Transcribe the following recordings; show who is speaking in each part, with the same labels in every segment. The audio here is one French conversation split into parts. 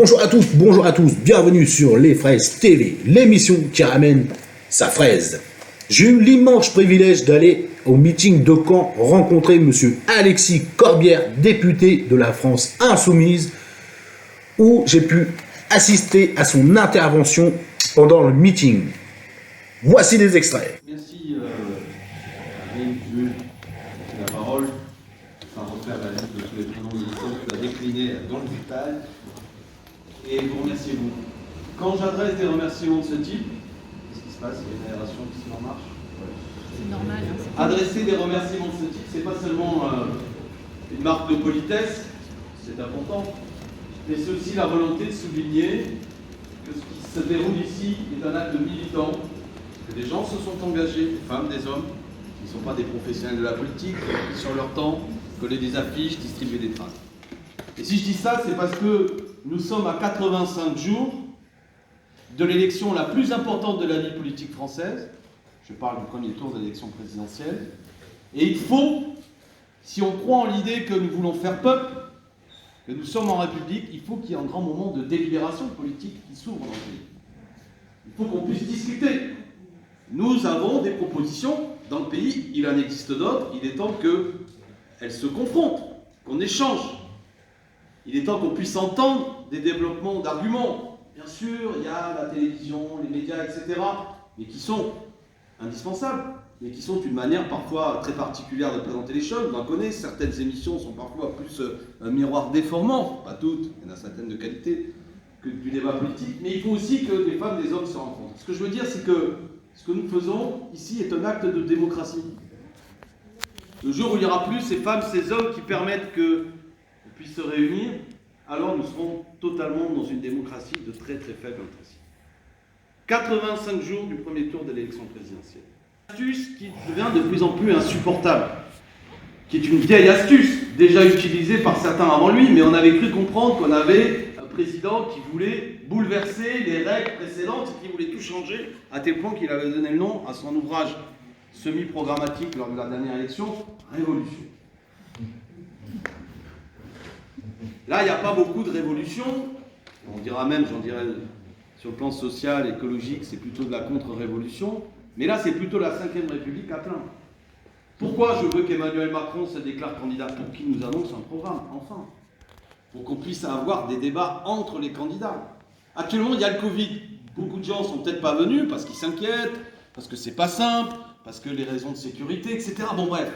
Speaker 1: Bonjour à tous, bienvenue sur Les Fraises TV, l'émission qui ramène sa fraise. J'ai eu l'immense privilège d'aller au meeting de Caen rencontrer monsieur Alexis Corbière, député de la France Insoumise, où j'ai pu assister à son intervention pendant le meeting. Voici des extraits.
Speaker 2: Merci Alain, la parole, sans refaire la liste de tous les prénoms militants que tu as déclinés dans le détail. Et vous remerciez-vous. Quand j'adresse des remerciements de ce type, qu'est-ce qui se passe? Il y a une aération qui se met en marche.
Speaker 3: C'est normal. Hein,
Speaker 2: adresser des remerciements de ce type, c'est pas seulement une marque de politesse, c'est important, mais c'est aussi la volonté de souligner que ce qui se déroule ici est un acte militant, que des gens se sont engagés, des femmes, des hommes, qui ne sont pas des professionnels de la politique, qui sur leur temps collaient des affiches, distribuaient des tracts. Et si je dis ça, c'est parce que nous sommes à 85 jours de l'élection la plus importante de la vie politique française. Je parle du premier tour de l'élection présidentielle. Et il faut, si on croit en l'idée que nous voulons faire peuple, que nous sommes en République, il faut qu'il y ait un grand moment de délibération politique qui s'ouvre dans le pays. Il faut qu'on puisse discuter. Nous avons des propositions dans le pays, il en existe d'autres, il est temps qu'elles se confrontent, qu'on échange. Il est temps qu'on puisse entendre des développements d'arguments. Bien sûr, il y a la télévision, les médias, etc., mais qui sont indispensables, mais qui sont une manière parfois très particulière de présenter les choses. On en connaît, certaines émissions sont parfois plus un miroir déformant, pas toutes, il y en a certaines de qualité, que du débat politique, mais il faut aussi que des femmes et des hommes se rencontrent. Ce que je veux dire, c'est que ce que nous faisons ici est un acte de démocratie. Le jour où il n'y aura plus ces femmes, ces hommes qui permettent qu'on puisse se réunir, alors nous serons totalement dans une démocratie de très très faible intensité. 85 jours du premier tour de l'élection présidentielle. Astuce qui devient de plus en plus insupportable, qui est une vieille astuce, déjà utilisée par certains avant lui, mais on avait cru comprendre qu'on avait un président qui voulait bouleverser les règles précédentes et qui voulait tout changer, à tel point qu'il avait donné le nom à son ouvrage semi-programmatique lors de la dernière élection, Révolution. Là, il n'y a pas beaucoup de révolution, on dira même, j'en dirais, sur le plan social, écologique, c'est plutôt de la contre-révolution, mais là, c'est plutôt la 5e République à plein. Pourquoi je veux qu'Emmanuel Macron se déclare candidat? Pour qu'il nous annonce un programme, enfin. Pour qu'on puisse avoir des débats entre les candidats. Actuellement, il y a le Covid. Beaucoup de gens ne sont peut-être pas venus parce qu'ils s'inquiètent, parce que c'est pas simple, parce que les raisons de sécurité, etc. Bon, bref.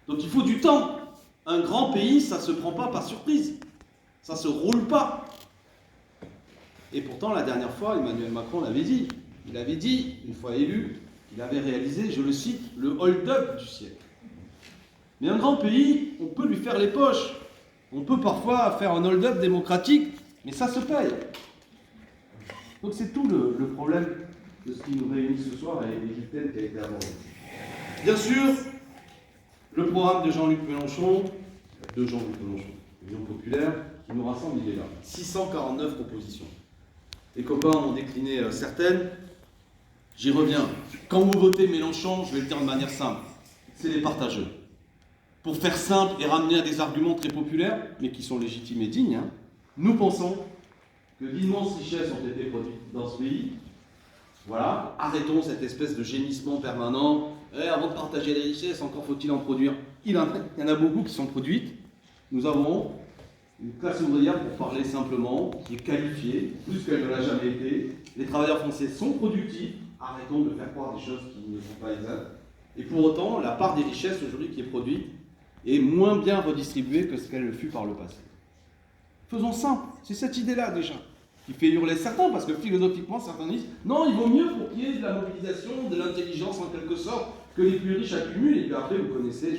Speaker 2: Donc il faut du temps. Un grand pays, ça ne se prend pas par surprise. Ça ne se roule pas. Et pourtant, la dernière fois, Emmanuel Macron l'avait dit. Il avait dit, une fois élu, qu'il avait réalisé, je le cite, le hold-up du siècle. Mais un grand pays, on peut lui faire les poches. On peut parfois faire un hold-up démocratique, mais ça se paye. Donc c'est tout le problème de ce qui nous réunit ce soir et des items qui a été abordé. Bien sûr, le programme de Jean-Luc Mélenchon, Union populaire, qui nous rassemble, il est là. 649 propositions. Les copains ont décliné certaines. J'y reviens. Quand vous votez Mélenchon, je vais le dire de manière simple, c'est les partageux. Pour faire simple et ramener à des arguments très populaires, mais qui sont légitimes et dignes, nous pensons que d'immenses richesses ont été produites dans ce pays. Voilà, arrêtons cette espèce de gémissement permanent. Avant de partager les richesses, encore faut-il en produire. Il y en a beaucoup qui sont produites. Nous avons une classe ouvrière, pour parler simplement, qui est qualifiée, plus qu'elle ne l'a jamais été. Les travailleurs français sont productifs. Arrêtons de faire croire des choses qui ne sont pas exactes. Et pour autant, la part des richesses aujourd'hui qui est produite est moins bien redistribuée que ce qu'elle fut par le passé. Faisons simple, c'est cette idée-là déjà qui fait hurler certains, parce que philosophiquement, certains disent non, il vaut mieux pour qu'il y ait de la mobilisation, de l'intelligence en quelque sorte, que les plus riches accumulent, et puis après, vous connaissez,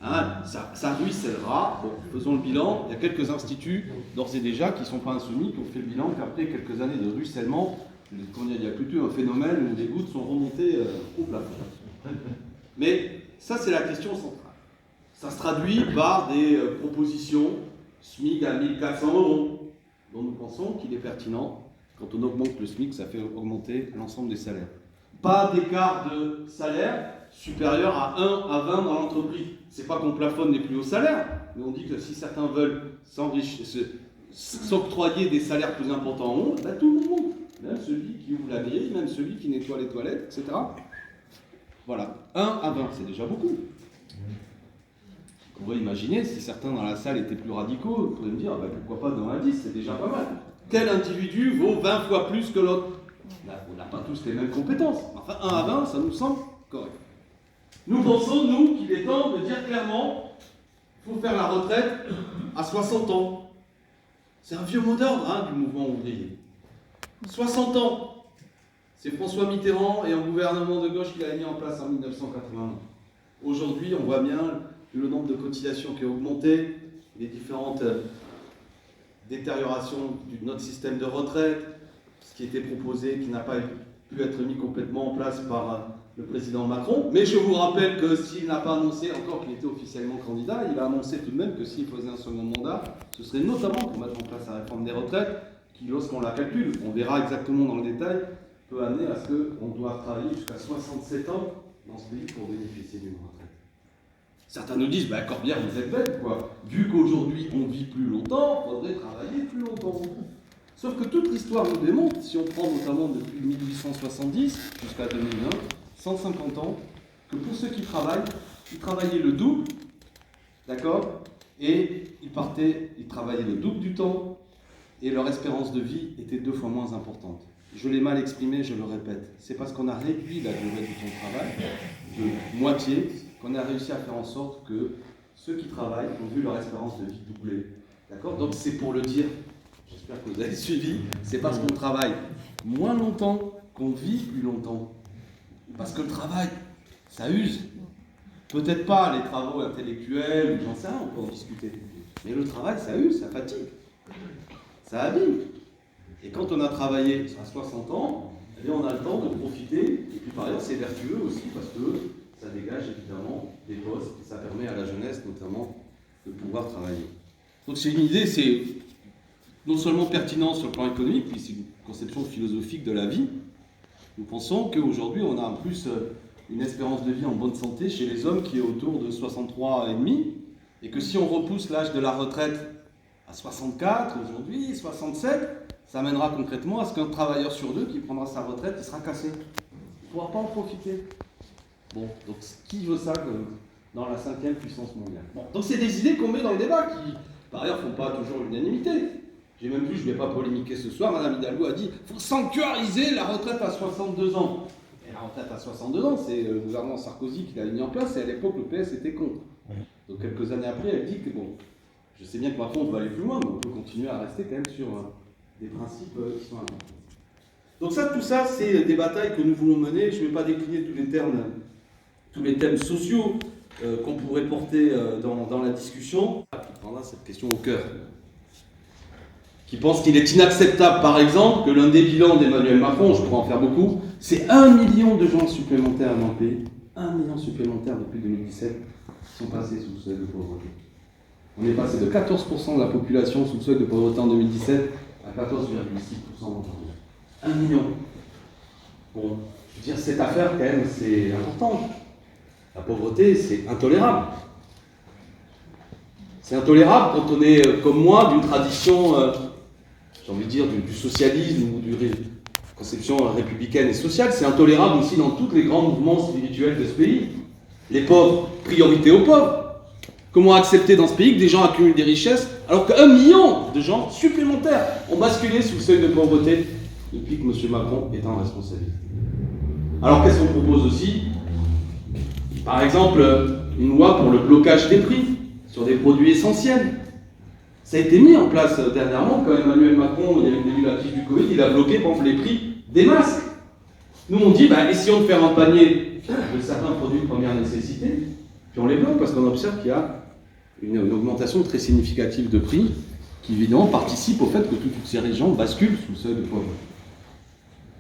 Speaker 2: ça ruissellera. Bon, faisons le bilan. Il y a quelques instituts, d'ores et déjà, qui ne sont pas insoumis, qui ont fait le bilan qu'après quelques années de ruissellement, il y a plutôt un phénomène où les gouttes sont remontées au plafond. Mais ça, c'est la question centrale. Ça se traduit par des propositions SMIC à 1 400 €, dont nous pensons qu'il est pertinent. Quand on augmente le SMIC, ça fait augmenter l'ensemble des salaires. Pas d'écart de salaire supérieur à 1 à 20 dans l'entreprise. C'est pas qu'on plafonne les plus hauts salaires, mais on dit que si certains veulent s'octroyer des salaires plus importants en haut, ben, tout le monde monte. Même celui qui ouvre la grille, même celui qui nettoie les toilettes, etc. Voilà. 1 à 20, c'est déjà beaucoup. On va imaginer, si certains dans la salle étaient plus radicaux, vous pourriez me dire, ben, pourquoi pas dans un 10, c'est déjà pas mal. Tel individu vaut 20 fois plus que l'autre. On n'a pas tous les mêmes compétences. Enfin, 1 à 20, ça nous semble correct. Nous pensons, nous, qu'il est temps de dire clairement, il faut faire la retraite à 60 ans. C'est un vieux mot d'ordre hein, du mouvement ouvrier. 60 ans. C'est François Mitterrand et un gouvernement de gauche qui l'avait mis en place en 1981. Aujourd'hui, on voit bien le nombre de cotisations qui a augmenté, les différentes détériorations de notre système de retraite, ce qui était proposé, qui n'a pas pu être mis complètement en place par le président Macron. Mais je vous rappelle que s'il n'a pas annoncé encore qu'il était officiellement candidat, il a annoncé tout de même que s'il faisait un second mandat, ce serait notamment pour mettre en place la réforme des retraites, qui, lorsqu'on la calcule, on verra exactement dans le détail, peut amener à ce qu'on doit travailler jusqu'à 67 ans dans ce pays pour bénéficier d'une retraite. Certains nous disent, Corbière, vous êtes bête, quoi. Vu qu'aujourd'hui on vit plus longtemps, il faudrait travailler plus longtemps. Sauf que toute l'histoire nous démontre, si on prend notamment depuis 1870 jusqu'à 2001, 150 ans, que pour ceux qui travaillent, ils travaillaient le double, d'accord, et ils travaillaient le double du temps, et leur espérance de vie était 2 fois moins importante. Je l'ai mal exprimé, je le répète. C'est parce qu'on a réduit la durée du temps de travail de moitié qu'on a réussi à faire en sorte que ceux qui travaillent ont vu leur espérance de vie doubler. D'accord ? Donc c'est pour le dire, j'espère que vous avez suivi, c'est parce qu'on travaille moins longtemps qu'on vit plus longtemps. Parce que le travail, ça use. Peut-être pas les travaux intellectuels, j'en sais rien, on peut en discuter. Mais le travail, ça use, ça fatigue. Ça abîme. Et quand on a travaillé à 60 ans, eh bien on a le temps de profiter. Et puis par ailleurs, c'est vertueux aussi parce que ça dégage évidemment des postes et ça permet à la jeunesse notamment de pouvoir travailler. Donc c'est une idée, c'est non seulement pertinent sur le plan économique, puis c'est une conception philosophique de la vie. Nous pensons qu'aujourd'hui, on a en plus une espérance de vie en bonne santé chez les hommes qui est autour de 63,5, et que si on repousse l'âge de la retraite à 64, aujourd'hui, 67, ça amènera concrètement à ce qu'un travailleur sur 2 qui prendra sa retraite, il sera cassé. Il ne pourra pas en profiter. Bon, donc qui veut ça dans la 5e puissance mondiale ? Bon, donc c'est des idées qu'on met dans le débat qui, par ailleurs, ne font pas toujours l'unanimité. J'ai même vu, je ne vais pas polémiquer ce soir, Madame Hidalgo a dit « il faut sanctuariser la retraite à 62 ans ». Et la retraite à 62 ans, c'est le gouvernement Sarkozy qui l'a mis en place, et à l'époque, le PS était contre. Donc quelques années après, elle dit que bon, je sais bien que parfois on peut aller plus loin, mais on peut continuer à rester quand même sur des principes qui sont importants. Donc ça, tout ça, c'est des batailles que nous voulons mener. Je ne vais pas décliner tous les thèmes sociaux qu'on pourrait porter dans la discussion. Qui prendra cette question au cœur. Qui pense qu'il est inacceptable, par exemple, que l'un des bilans d'Emmanuel Macron, je pourrais en faire beaucoup, c'est 1 million de gens supplémentaires dans le pays. 1 million supplémentaires depuis 2017 sont passés sous le seuil de pauvreté. On est passé de 14% de la population sous le seuil de pauvreté en 2017 à 14,6% aujourd'hui. 1 million. Bon, je veux dire, cette affaire, quand même, c'est important. La pauvreté, c'est intolérable. C'est intolérable quand on est, comme moi, d'une tradition, j'ai envie de dire, du socialisme ou d'une conception républicaine et sociale. C'est intolérable aussi dans tous les grands mouvements spirituels de ce pays. Les pauvres, priorité aux pauvres. Comment accepter dans ce pays que des gens accumulent des richesses alors qu'1 million de gens supplémentaires ont basculé sous le seuil de pauvreté depuis que M. Macron est en responsabilité. Alors qu'est-ce qu'on propose aussi ? Par exemple, une loi pour le blocage des prix sur des produits essentiels. Ça a été mis en place dernièrement quand Emmanuel Macron, il y avait le début de la crise du Covid, il a bloqué par exemple les prix des masques. Nous on dit, essayons de faire un panier de certains produits de première nécessité, puis on les bloque parce qu'on observe qu'il y a une augmentation très significative de prix qui évidemment participe au fait que toutes ces régions basculent sous le seuil de pauvreté.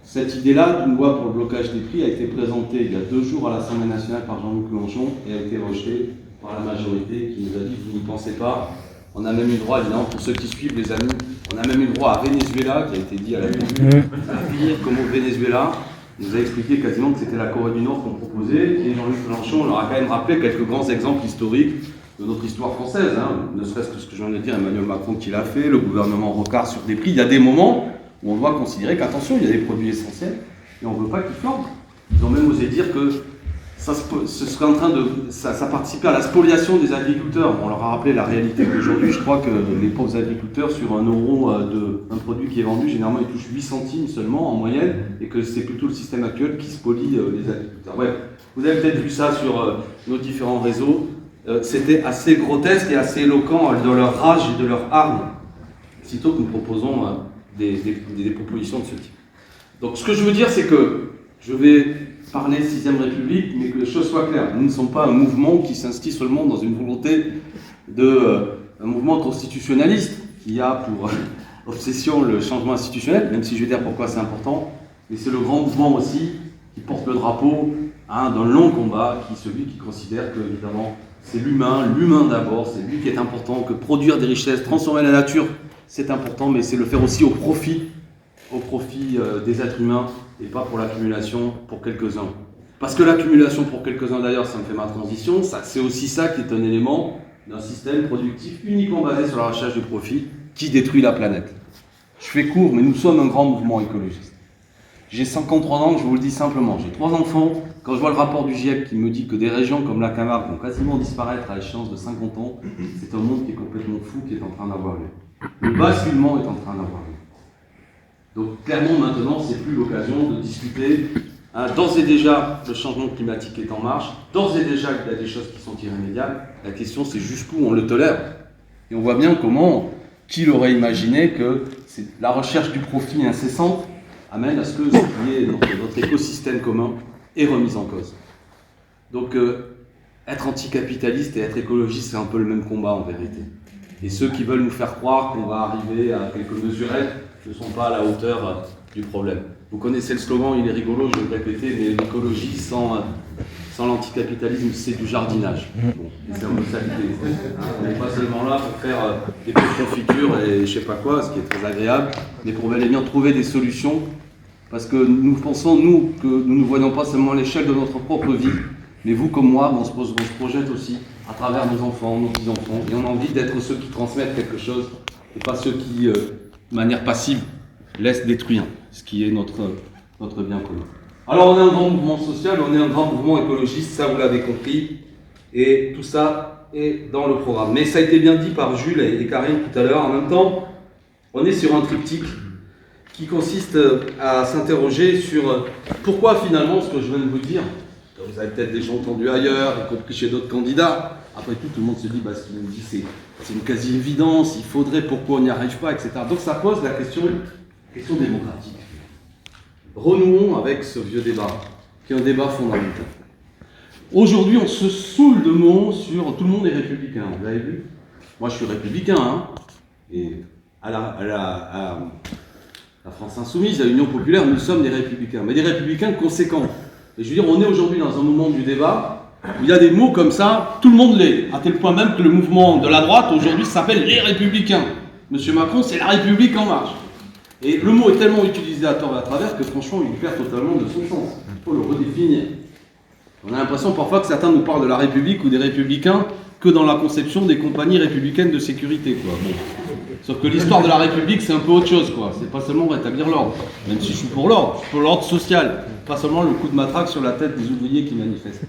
Speaker 2: Cette idée-là d'une loi pour le blocage des prix a été présentée il y a 2 jours à l'Assemblée nationale par Jean-Luc Mélenchon et a été rejetée par la majorité qui nous a dit « vous n'y pensez pas ». On a même eu le droit, évidemment, pour ceux qui suivent les amis, on a même eu le droit à Venezuela, qui a été dit à la tribune, à pire comme au Venezuela. Il nous a expliqué quasiment que c'était la Corée du Nord qu'on proposait, et Jean-Luc Mélenchon leur a quand même rappelé quelques grands exemples historiques de notre histoire française, hein, ne serait-ce que ce que je viens de dire, Emmanuel Macron qui l'a fait, le gouvernement Rocard sur des prix, il y a des moments où on doit considérer qu'attention, il y a des produits essentiels et on ne veut pas qu'ils flambent. Ils ont même osé dire que ce serait en train de... Ça participait à la spoliation des agriculteurs. On leur a rappelé la réalité qu'aujourd'hui, je crois que les pauvres agriculteurs, sur 1 euro d'un produit qui est vendu, généralement ils touchent 8 centimes seulement en moyenne, et que c'est plutôt le système actuel qui spolie les agriculteurs. Ouais, vous avez peut-être vu ça sur nos différents réseaux. C'était assez grotesque et assez éloquent de leur rage et de leur hargne, sitôt que nous proposons des propositions de ce type. Donc ce que je veux dire, c'est que je vais parler 6ème République, mais que les choses soient claires. Nous ne sommes pas un mouvement qui s'inscrit seulement dans une volonté un mouvement constitutionnaliste qui a pour obsession le changement institutionnel, même si je vais dire pourquoi c'est important, mais c'est le grand mouvement aussi qui porte le drapeau d'un long combat, qui est celui qui considère que, évidemment, c'est l'humain d'abord, c'est lui qui est important, que produire des richesses, transformer la nature, c'est important, mais c'est le faire aussi au profit des êtres humains et pas pour l'accumulation pour quelques-uns. Parce que l'accumulation pour quelques-uns, d'ailleurs, ça me fait ma transition, c'est aussi ça qui est un élément d'un système productif uniquement basé sur la recherche du profit qui détruit la planète. Je fais court, mais nous sommes un grand mouvement écologiste. J'ai 53 ans, je vous le dis simplement, j'ai 3 enfants. Quand je vois le rapport du GIEC qui me dit que des régions comme la Camargue vont quasiment disparaître à l'échéance de 50 ans, c'est un monde qui est complètement fou qui est en train d'avoir lieu. Le basculement est en train d'avoir lieu. Donc clairement maintenant, c'est plus l'occasion de discuter. D'ores et déjà, le changement climatique est en marche. D'ores et déjà, il y a des choses qui sont irrémédiables. La question, c'est jusqu'où on le tolère. Et on voit bien qui l'aurait imaginé que la recherche du profit incessante amène à ce que ce qui est notre écosystème commun est remis en cause. Donc, être anticapitaliste et être écologiste, c'est un peu le même combat en vérité. Et ceux qui veulent nous faire croire qu'on va arriver à quelques mesurettes ne sont pas à la hauteur du problème. Vous connaissez le slogan, il est rigolo, je vais le répéter, mais l'écologie sans l'anticapitalisme, c'est du jardinage. Bon, c'est un peu ça l'idée. On n'est pas seulement là pour faire des petites confitures et je sais pas quoi, ce qui est très agréable, mais pour bel et bien trouver des solutions, parce que nous pensons, que nous ne voyons pas seulement l'échelle de notre propre vie, mais vous comme moi, on se projette aussi à travers nos enfants, nos petits-enfants, et on a envie d'être ceux qui transmettent quelque chose, et pas ceux qui, de manière passive, laissent détruire ce qui est notre bien commun. Alors on est un grand mouvement social, on est un grand mouvement écologiste, ça vous l'avez compris, et tout ça est dans le programme. Mais ça a été bien dit par Jules et Karine tout à l'heure, en même temps, on est sur un triptyque qui consiste à s'interroger sur pourquoi finalement ce que je viens de vous dire, vous avez peut-être déjà entendu ailleurs, y compris chez d'autres candidats, après tout le monde se dit, ce qu'il nous dit c'est une quasi-évidence, il faudrait, pourquoi on n'y arrive pas, etc. Donc ça pose la question démocratique. Renouons avec ce vieux débat, qui est un débat fondamental. Aujourd'hui, on se saoule de mots sur tout le monde est républicain, vous avez vu? Moi, je suis républicain, et à la France Insoumise, à l'Union Populaire, nous sommes des républicains, mais des républicains conséquents. Et je veux dire, on est aujourd'hui dans un moment du débat où il y a des mots comme ça, tout le monde l'est, à tel point même que le mouvement de la droite aujourd'hui s'appelle les Républicains. Monsieur Macron, c'est la République en marche. Et le mot est tellement utilisé à tort et à travers que franchement, il perd totalement de son sens. Il faut le redéfinir. On a l'impression parfois que certains nous parlent de la République ou des Républicains que dans la conception des compagnies républicaines de sécurité, quoi. Bon. Sauf que l'histoire de la République, c'est un peu autre chose, quoi. C'est pas seulement rétablir l'ordre, même si je suis pour l'ordre, je suis pour l'ordre social, pas seulement le coup de matraque sur la tête des ouvriers qui manifestent.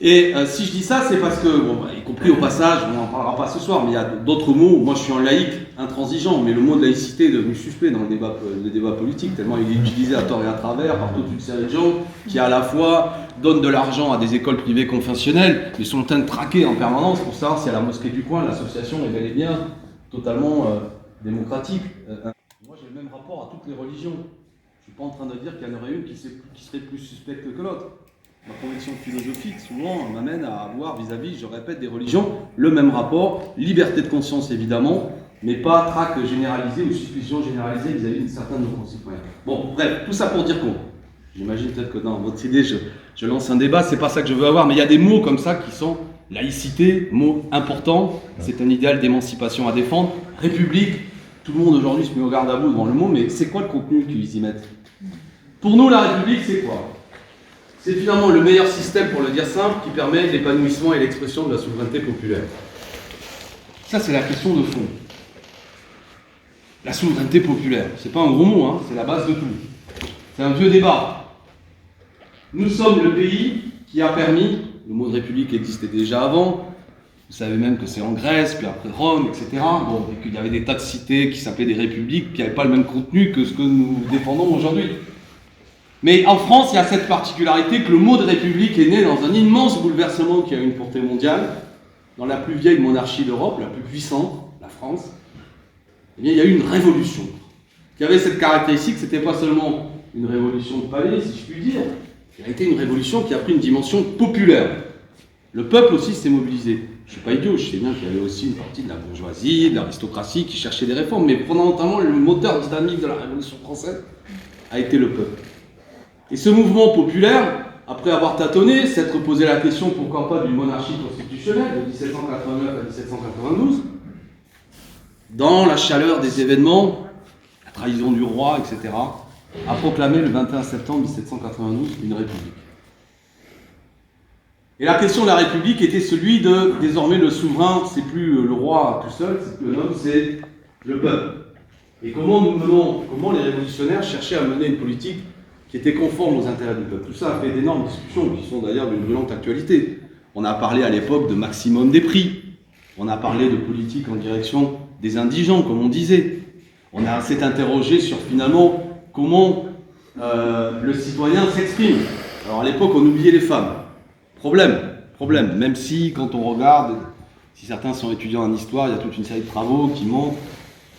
Speaker 2: Et si je dis ça, c'est parce que, y compris au passage, on n'en parlera pas ce soir, mais il y a d'autres mots. Moi, je suis un laïc intransigeant, mais le mot de laïcité est devenu suspect dans le débat politique, tellement il est utilisé à tort et à travers par toute une série de gens qui, à la fois, donnent de l'argent à des écoles privées confessionnelles, mais sont en train de traquer en permanence pour savoir si à la mosquée du coin, l'association est bel et bien totalement démocratique. Moi, j'ai le même rapport à toutes les religions. Je ne suis pas en train de dire qu'il y en aurait une qui serait plus suspecte que l'autre. Ma conviction philosophique, souvent, m'amène à avoir vis-à-vis, je répète, des religions, le même rapport, liberté de conscience évidemment, mais pas traque généralisée ou suspicion généralisée vis-à-vis de certains de nos concitoyens. Bon, bref, tout ça pour dire qu'on, j'imagine peut-être que dans votre idée, je lance un débat, c'est pas ça que je veux avoir, mais il y a des mots comme ça qui sont laïcité, mot important, c'est un idéal d'émancipation à défendre, république, tout le monde aujourd'hui se met au garde à vous devant le mot, mais c'est quoi le contenu qu'ils y mettent? Pour nous, la République, c'est quoi? C'est finalement le meilleur système, pour le dire simple, qui permet l'épanouissement et l'expression de la souveraineté populaire. Ça, c'est la question de fond. La souveraineté populaire, c'est pas un gros mot, hein, c'est la base de tout. C'est un vieux débat. Nous sommes le pays qui a permis, le mot de république existait déjà avant, vous savez même que c'est en Grèce, puis après Rome, etc. Bon, et qu'il y avait des tas de cités qui s'appelaient des républiques, qui n'avaient pas le même contenu que ce que nous défendons aujourd'hui. Mais en France, il y a cette particularité que le mot de république est né dans un immense bouleversement qui a eu une portée mondiale, dans la plus vieille monarchie d'Europe, la plus puissante, la France. Eh bien, il y a eu une révolution qui avait cette caractéristique, c'était pas seulement une révolution de palais, si je puis dire, il a été une révolution qui a pris une dimension populaire. Le peuple aussi s'est mobilisé. Je ne suis pas idiot, je sais bien qu'il y avait aussi une partie de la bourgeoisie, de l'aristocratie qui cherchait des réformes, mais fondamentalement, le moteur dynamique de la Révolution française a été le peuple. Et ce mouvement populaire, après avoir tâtonné, s'être posé la question, pourquoi pas, d'une monarchie constitutionnelle de 1789 à 1792, dans la chaleur des événements, la trahison du roi, etc., a proclamé le 21 septembre 1792 une république. Et la question de la République était celui de, désormais, le souverain, c'est plus le roi tout seul, c'est plus l'homme, c'est le peuple. Et comment les révolutionnaires cherchaient à mener une politique qui était conforme aux intérêts du peuple. Tout ça a fait d'énormes discussions, qui sont d'ailleurs d'une brûlante actualité. On a parlé à l'époque de maximum des prix, on a parlé de politique en direction des indigents, comme on disait. On s'est interrogé sur, finalement, comment le citoyen s'exprime. Alors à l'époque, on oubliait les femmes. Problème, même si quand on regarde, si certains sont étudiants en histoire, il y a toute une série de travaux qui montrent,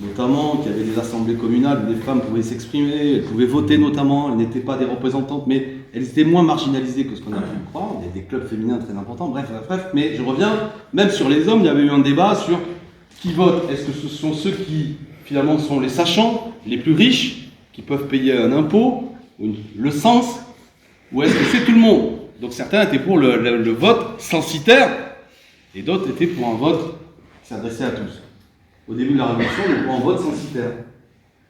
Speaker 2: notamment qu'il y avait des assemblées communales où les femmes pouvaient s'exprimer, elles pouvaient voter notamment, elles n'étaient pas des représentantes, mais elles étaient moins marginalisées que ce qu'on a pu le croire, il y a des clubs féminins très importants, bref, mais je reviens, même sur les hommes, il y avait eu un débat sur qui vote. Est-ce que ce sont ceux qui, finalement, sont les sachants, les plus riches, qui peuvent payer un impôt, le sens, ou est-ce que c'est tout le monde? Donc certains étaient pour le vote censitaire, et d'autres étaient pour un vote qui s'adressait à tous. Au début de la Révolution, on était pour un vote censitaire.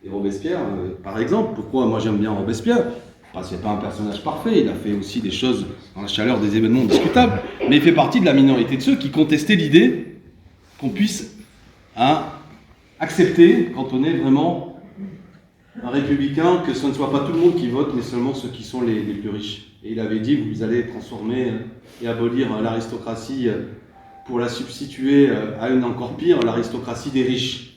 Speaker 2: Et Robespierre, par exemple, pourquoi moi j'aime bien Robespierre? Parce qu'il n'est pas un personnage parfait, il a fait aussi des choses dans la chaleur des événements discutables, mais il fait partie de la minorité de ceux qui contestaient l'idée qu'on puisse accepter, quand on est vraiment un républicain, que ce ne soit pas tout le monde qui vote, mais seulement ceux qui sont les plus riches. Et il avait dit, vous allez transformer et abolir l'aristocratie pour la substituer à une encore pire, l'aristocratie des riches.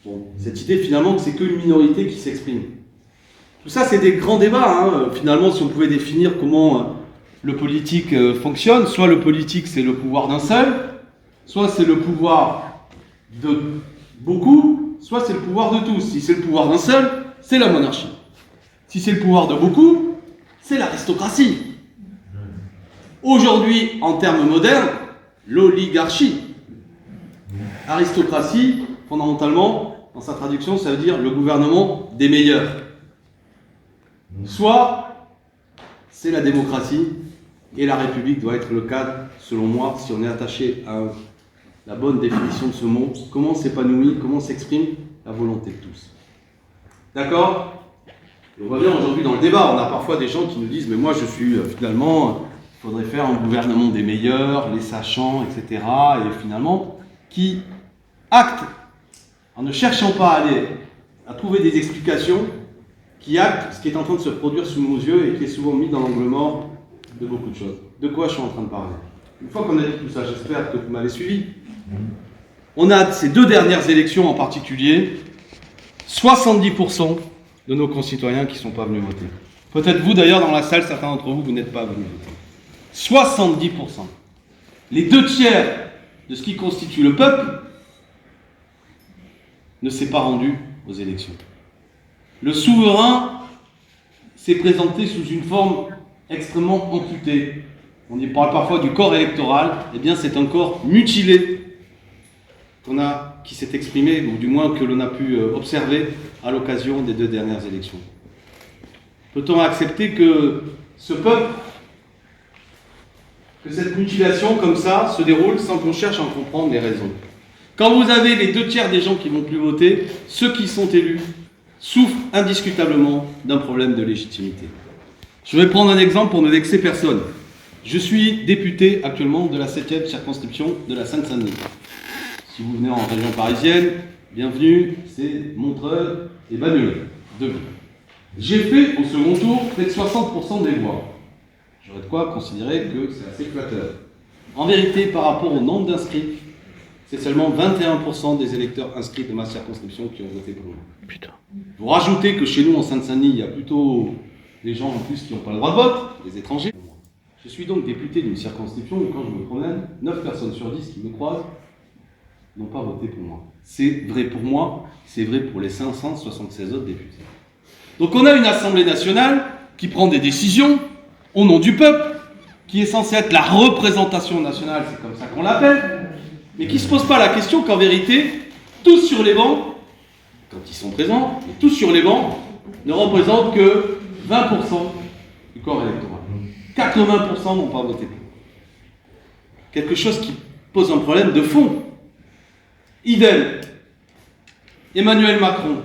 Speaker 2: Bon, cette idée finalement que c'est qu'une minorité qui s'exprime. Tout ça c'est des grands débats, finalement si on pouvait définir comment le politique fonctionne, soit le politique c'est le pouvoir d'un seul, soit c'est le pouvoir de beaucoup, soit c'est le pouvoir de tous. Si c'est le pouvoir d'un seul, c'est la monarchie. Si c'est le pouvoir de beaucoup, c'est l'aristocratie. Aujourd'hui, en termes modernes, l'oligarchie. Aristocratie, fondamentalement, dans sa traduction, ça veut dire le gouvernement des meilleurs. Soit c'est la démocratie, et la République doit être le cadre, selon moi, si on est attaché à la bonne définition de ce mot, comment s'épanouit, comment s'exprime la volonté de tous. D'accord ? On voit bien aujourd'hui dans le débat, on a parfois des gens qui nous disent « mais moi je suis finalement, il faudrait faire un gouvernement des meilleurs, les sachants, etc. » et finalement, qui actent, en ne cherchant pas à trouver des explications, qui actent ce qui est en train de se produire sous nos yeux et qui est souvent mis dans l'angle mort de beaucoup de choses. De quoi je suis en train de parler? Une fois qu'on a dit tout ça, j'espère que vous m'avez suivi. On a ces deux dernières élections en particulier, 70% de nos concitoyens qui ne sont pas venus voter. Peut-être vous d'ailleurs dans la salle, certains d'entre vous, vous n'êtes pas venus voter. 70%. Les 2/3 de ce qui constitue le peuple ne s'est pas rendu aux élections. Le souverain s'est présenté sous une forme extrêmement amputée. On y parle parfois du corps électoral, eh bien c'est un corps mutilé qui s'est exprimé, ou du moins que l'on a pu observer à l'occasion des 2 dernières élections. Peut-on accepter que ce peuple, que cette mutilation comme ça se déroule sans qu'on cherche à en comprendre les raisons? Quand vous avez les 2/3 des gens qui vont plus voter, ceux qui sont élus souffrent indiscutablement d'un problème de légitimité. Je vais prendre un exemple pour ne vexer personne. Je suis député actuellement de la 7e circonscription de la Seine-Saint-Denis. Si vous venez en région parisienne, bienvenue, c'est Montreuil et Bagnolet. J'ai fait au second tour près de 60% des voix. J'aurais de quoi considérer que c'est assez flatteur. En vérité, par rapport au nombre d'inscrits, c'est seulement 21% des électeurs inscrits de ma circonscription qui ont voté pour moi.
Speaker 4: Putain.
Speaker 2: Vous rajoutez que chez nous, en Seine-Saint-Denis, il y a plutôt des gens en plus qui n'ont pas le droit de vote, des étrangers. Je suis donc député d'une circonscription où, quand je me promène, 9 personnes sur 10 qui me croisent n'ont pas voté pour moi. C'est vrai pour moi, c'est vrai pour les 576 autres députés. Donc on a une Assemblée nationale qui prend des décisions au nom du peuple, qui est censée être la représentation nationale, c'est comme ça qu'on l'appelle, mais qui ne se pose pas la question qu'en vérité, tous sur les bancs, quand ils sont présents, mais tous sur les bancs, ne représentent que 20% du corps électoral. 80% n'ont pas voté pour. Quelque chose qui pose un problème de fond. Idem, Emmanuel Macron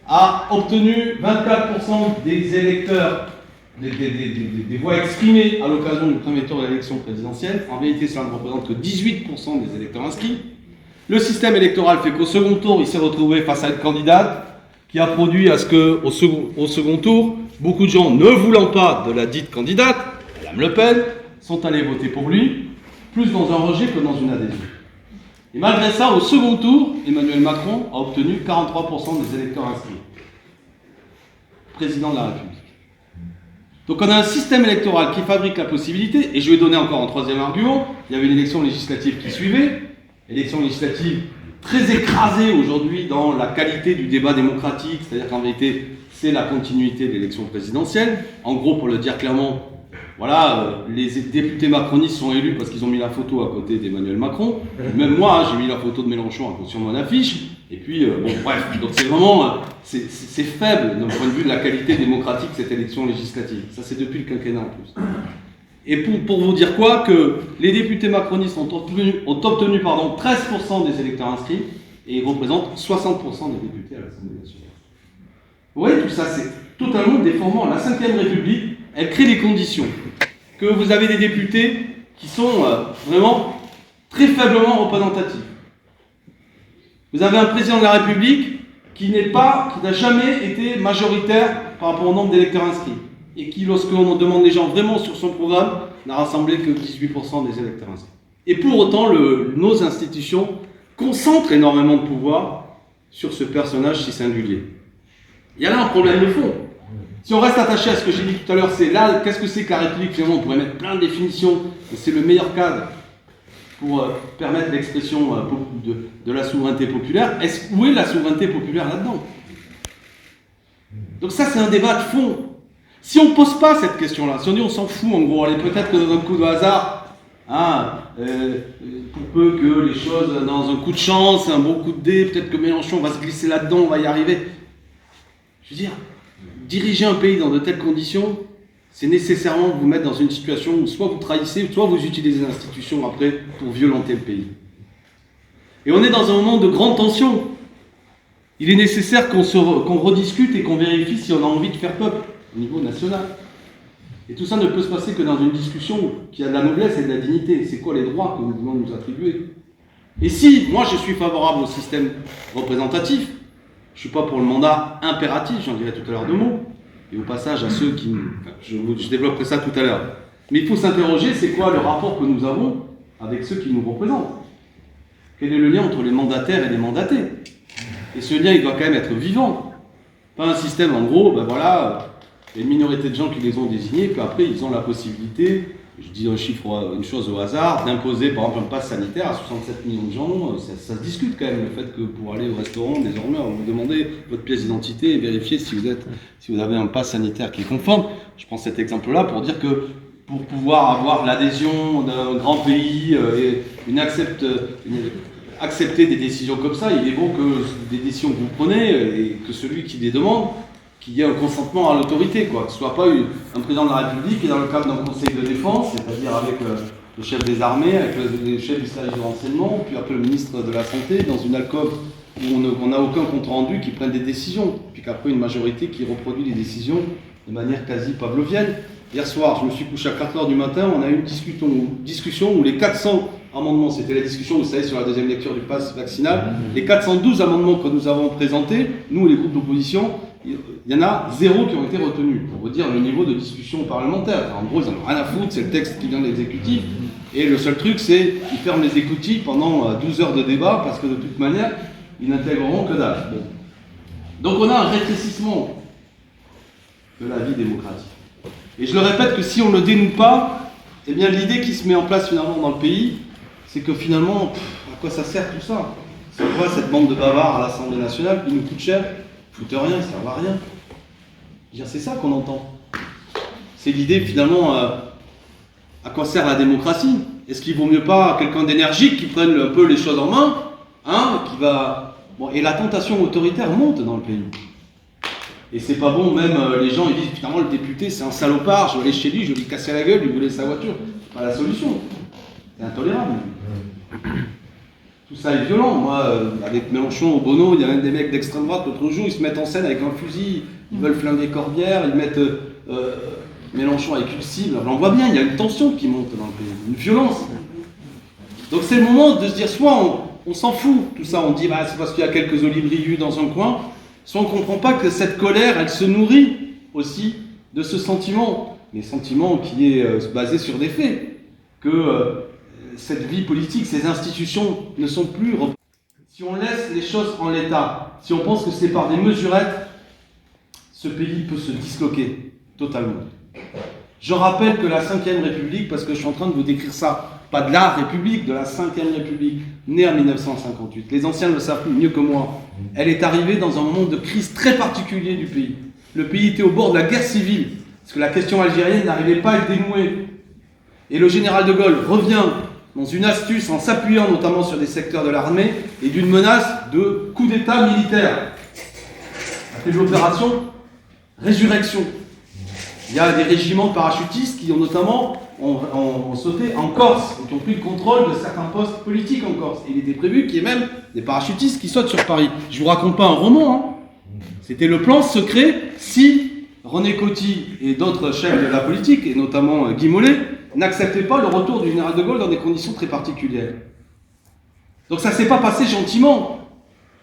Speaker 2: a obtenu 24% des électeurs, des voix exprimées à l'occasion du premier tour de l'élection présidentielle. En vérité, cela ne représente que 18% des électeurs inscrits. Le système électoral fait qu'au second tour, il s'est retrouvé face à une candidate qui a produit à ce qu'au second tour, beaucoup de gens ne voulant pas de la dite candidate, Mme Le Pen, sont allés voter pour lui, plus dans un rejet que dans une adhésion. Et malgré ça, au second tour, Emmanuel Macron a obtenu 43% des électeurs inscrits. Président de la République. Donc on a un système électoral qui fabrique la possibilité, et je vais donner encore un troisième argument, il y avait une élection législative qui suivait, élection législative très écrasée aujourd'hui dans la qualité du débat démocratique, c'est-à-dire qu'en vérité, c'est la continuité de l'élection présidentielle. En gros, pour le dire clairement, voilà, les députés macronistes sont élus parce qu'ils ont mis la photo à côté d'Emmanuel Macron. Même moi, j'ai mis la photo de Mélenchon sur mon affiche. Et puis, bon, bref, donc c'est vraiment, c'est faible d'un point de vue de la qualité démocratique cette élection législative. Ça, c'est depuis le quinquennat en plus. Et pour vous dire quoi, que les députés macronistes ont obtenu 13% des électeurs inscrits et ils représentent 60% des députés à l'Assemblée nationale. Vous voyez, tout ça, c'est totalement déformant. La Ve République, elle crée des conditions. Que vous avez des députés qui sont vraiment très faiblement représentatifs. Vous avez un président de la République qui n'a jamais été majoritaire par rapport au nombre d'électeurs inscrits. Et qui, lorsqu'on demande des gens vraiment sur son programme, n'a rassemblé que 18% des électeurs inscrits. Et pour autant, nos institutions concentrent énormément de pouvoir sur ce personnage si singulier. Il y a là un problème de fond. Si on reste attaché à ce que j'ai dit tout à l'heure, c'est là, qu'est-ce que c'est que la République? Finalement, on pourrait mettre plein de définitions, mais c'est le meilleur cadre pour permettre l'expression de la souveraineté populaire. Où est la souveraineté populaire là-dedans? Donc ça, c'est un débat de fond. Si on ne pose pas cette question-là, si on dit on s'en fout, en gros, allez, peut-être que dans un coup de hasard, pour peu que les choses, dans un coup de chance, un bon coup de dé, peut-être que Mélenchon va se glisser là-dedans, on va y arriver. Je veux dire, diriger un pays dans de telles conditions, c'est nécessairement vous mettre dans une situation où soit vous trahissez, soit vous utilisez les institutions après pour violenter le pays. Et on est dans un moment de grande tension. Il est nécessaire qu'on rediscute et qu'on vérifie si on a envie de faire peuple au niveau national. Et tout ça ne peut se passer que dans une discussion qui a de la noblesse et de la dignité. C'est quoi les droits que nous voulons nous attribuer? Et si, moi je suis favorable au système représentatif, je ne suis pas pour le mandat impératif, j'en dirai tout à l'heure deux mots, et au passage à ceux qui... je développerai ça tout à l'heure. Mais il faut s'interroger, c'est quoi le rapport que nous avons avec ceux qui nous représentent? Quel est le lien entre les mandataires et les mandatés? Et ce lien, il doit quand même être vivant. Pas un système, en gros, ben voilà, il y a une minorité de gens qui les ont désignés, puis après, ils ont la possibilité, je dis une chose au hasard, d'imposer, par exemple, un pass sanitaire à 67 millions de gens. Ça se discute quand même, le fait que pour aller au restaurant, désormais, on vous demandez votre pièce d'identité et vérifier si vous avez un pass sanitaire qui est conforme. Je prends cet exemple-là pour dire que pour pouvoir avoir l'adhésion d'un grand pays et accepter des décisions comme ça, il est bon que des décisions que vous prenez et que celui qui les demande, qu'il y ait un consentement à l'autorité, quoi. Que ce ne soit pas un président de la République qui est dans le cadre d'un conseil de défense, c'est-à-dire avec le chef des armées, avec le chef du service de renseignement, puis après le ministre de la Santé, dans une alcôve où on n'a aucun compte rendu qui prenne des décisions, puis qu'après une majorité qui reproduit les décisions de manière quasi pavlovienne. Hier soir, je me suis couché à 4h du matin, on a eu une discussion où les 400 amendements, c'était la discussion, vous savez, sur la deuxième lecture du pass vaccinal, les 412 amendements que nous avons présentés, nous, les groupes d'opposition, il y en a 0 qui ont été retenus, pour vous dire le niveau de discussion parlementaire. En gros, ils n'en ont rien à foutre, c'est le texte qui vient de l'exécutif, et le seul truc, c'est qu'ils ferment les écoutilles pendant 12 heures de débat, parce que de toute manière, ils n'intégreront que dalle. Bon. Donc on a un rétrécissement de la vie démocratique. Et je le répète que si on ne le dénoue pas, eh bien l'idée qui se met en place finalement dans le pays, c'est que finalement, à quoi ça sert tout ça? C'est quoi cette bande de bavards à l'Assemblée nationale qui nous coûte cher? Foute rien, ça ne sert à rien. C'est ça qu'on entend. C'est l'idée finalement, à quoi sert la démocratie? Est-ce qu'il vaut mieux pas quelqu'un d'énergique qui prenne un peu les choses en main, hein, qui va... Bon, et la tentation autoritaire monte dans le pays. Et c'est pas bon, même les gens ils disent finalement le député c'est un salopard, je vais aller chez lui, je vais lui casser la gueule, lui voler sa voiture. C'est pas la solution. C'est intolérable. Tout ça est violent. Moi, avec Mélenchon au Bono, il y a même des mecs d'extrême droite, l'autre jour, ils se mettent en scène avec un fusil, ils veulent flinguer Corbière, ils mettent Mélenchon avec une cible. On voit bien, il y a une tension qui monte dans le pays, une violence. Donc c'est le moment de se dire, soit on s'en fout, tout ça, on dit bah, c'est parce qu'il y a quelques olibrius dans un coin, soit on ne comprend pas que cette colère, elle se nourrit aussi de ce sentiment, mais sentiment qui est basé sur des faits, que cette vie politique, ces institutions ne sont plus... Si on laisse les choses en l'état, si on pense que c'est par des mesurettes, ce pays peut se disloquer totalement. Je rappelle que la Ve République, parce que je suis en train de vous décrire ça, pas de la République, de la Ve République, née en 1958. Les anciens le savent mieux que moi. Elle est arrivée dans un moment de crise très particulier du pays. Le pays était au bord de la guerre civile, parce que la question algérienne n'arrivait pas à être dénouée. Et le général de Gaulle revient dans une astuce en s'appuyant notamment sur des secteurs de l'armée et d'une menace de coup d'État militaire. On a fait l'opération Résurrection. Il y a des régiments de parachutistes qui ont notamment ont sauté en Corse, et qui ont pris le contrôle de certains postes politiques en Corse. Et il était prévu qu'il y ait même des parachutistes qui sautent sur Paris. Je ne vous raconte pas un roman, hein. C'était le plan secret si René Coty et d'autres chefs de la politique, et notamment Guy Mollet, n'acceptaient pas le retour du général de Gaulle dans des conditions très particulières. Donc ça ne s'est pas passé gentiment,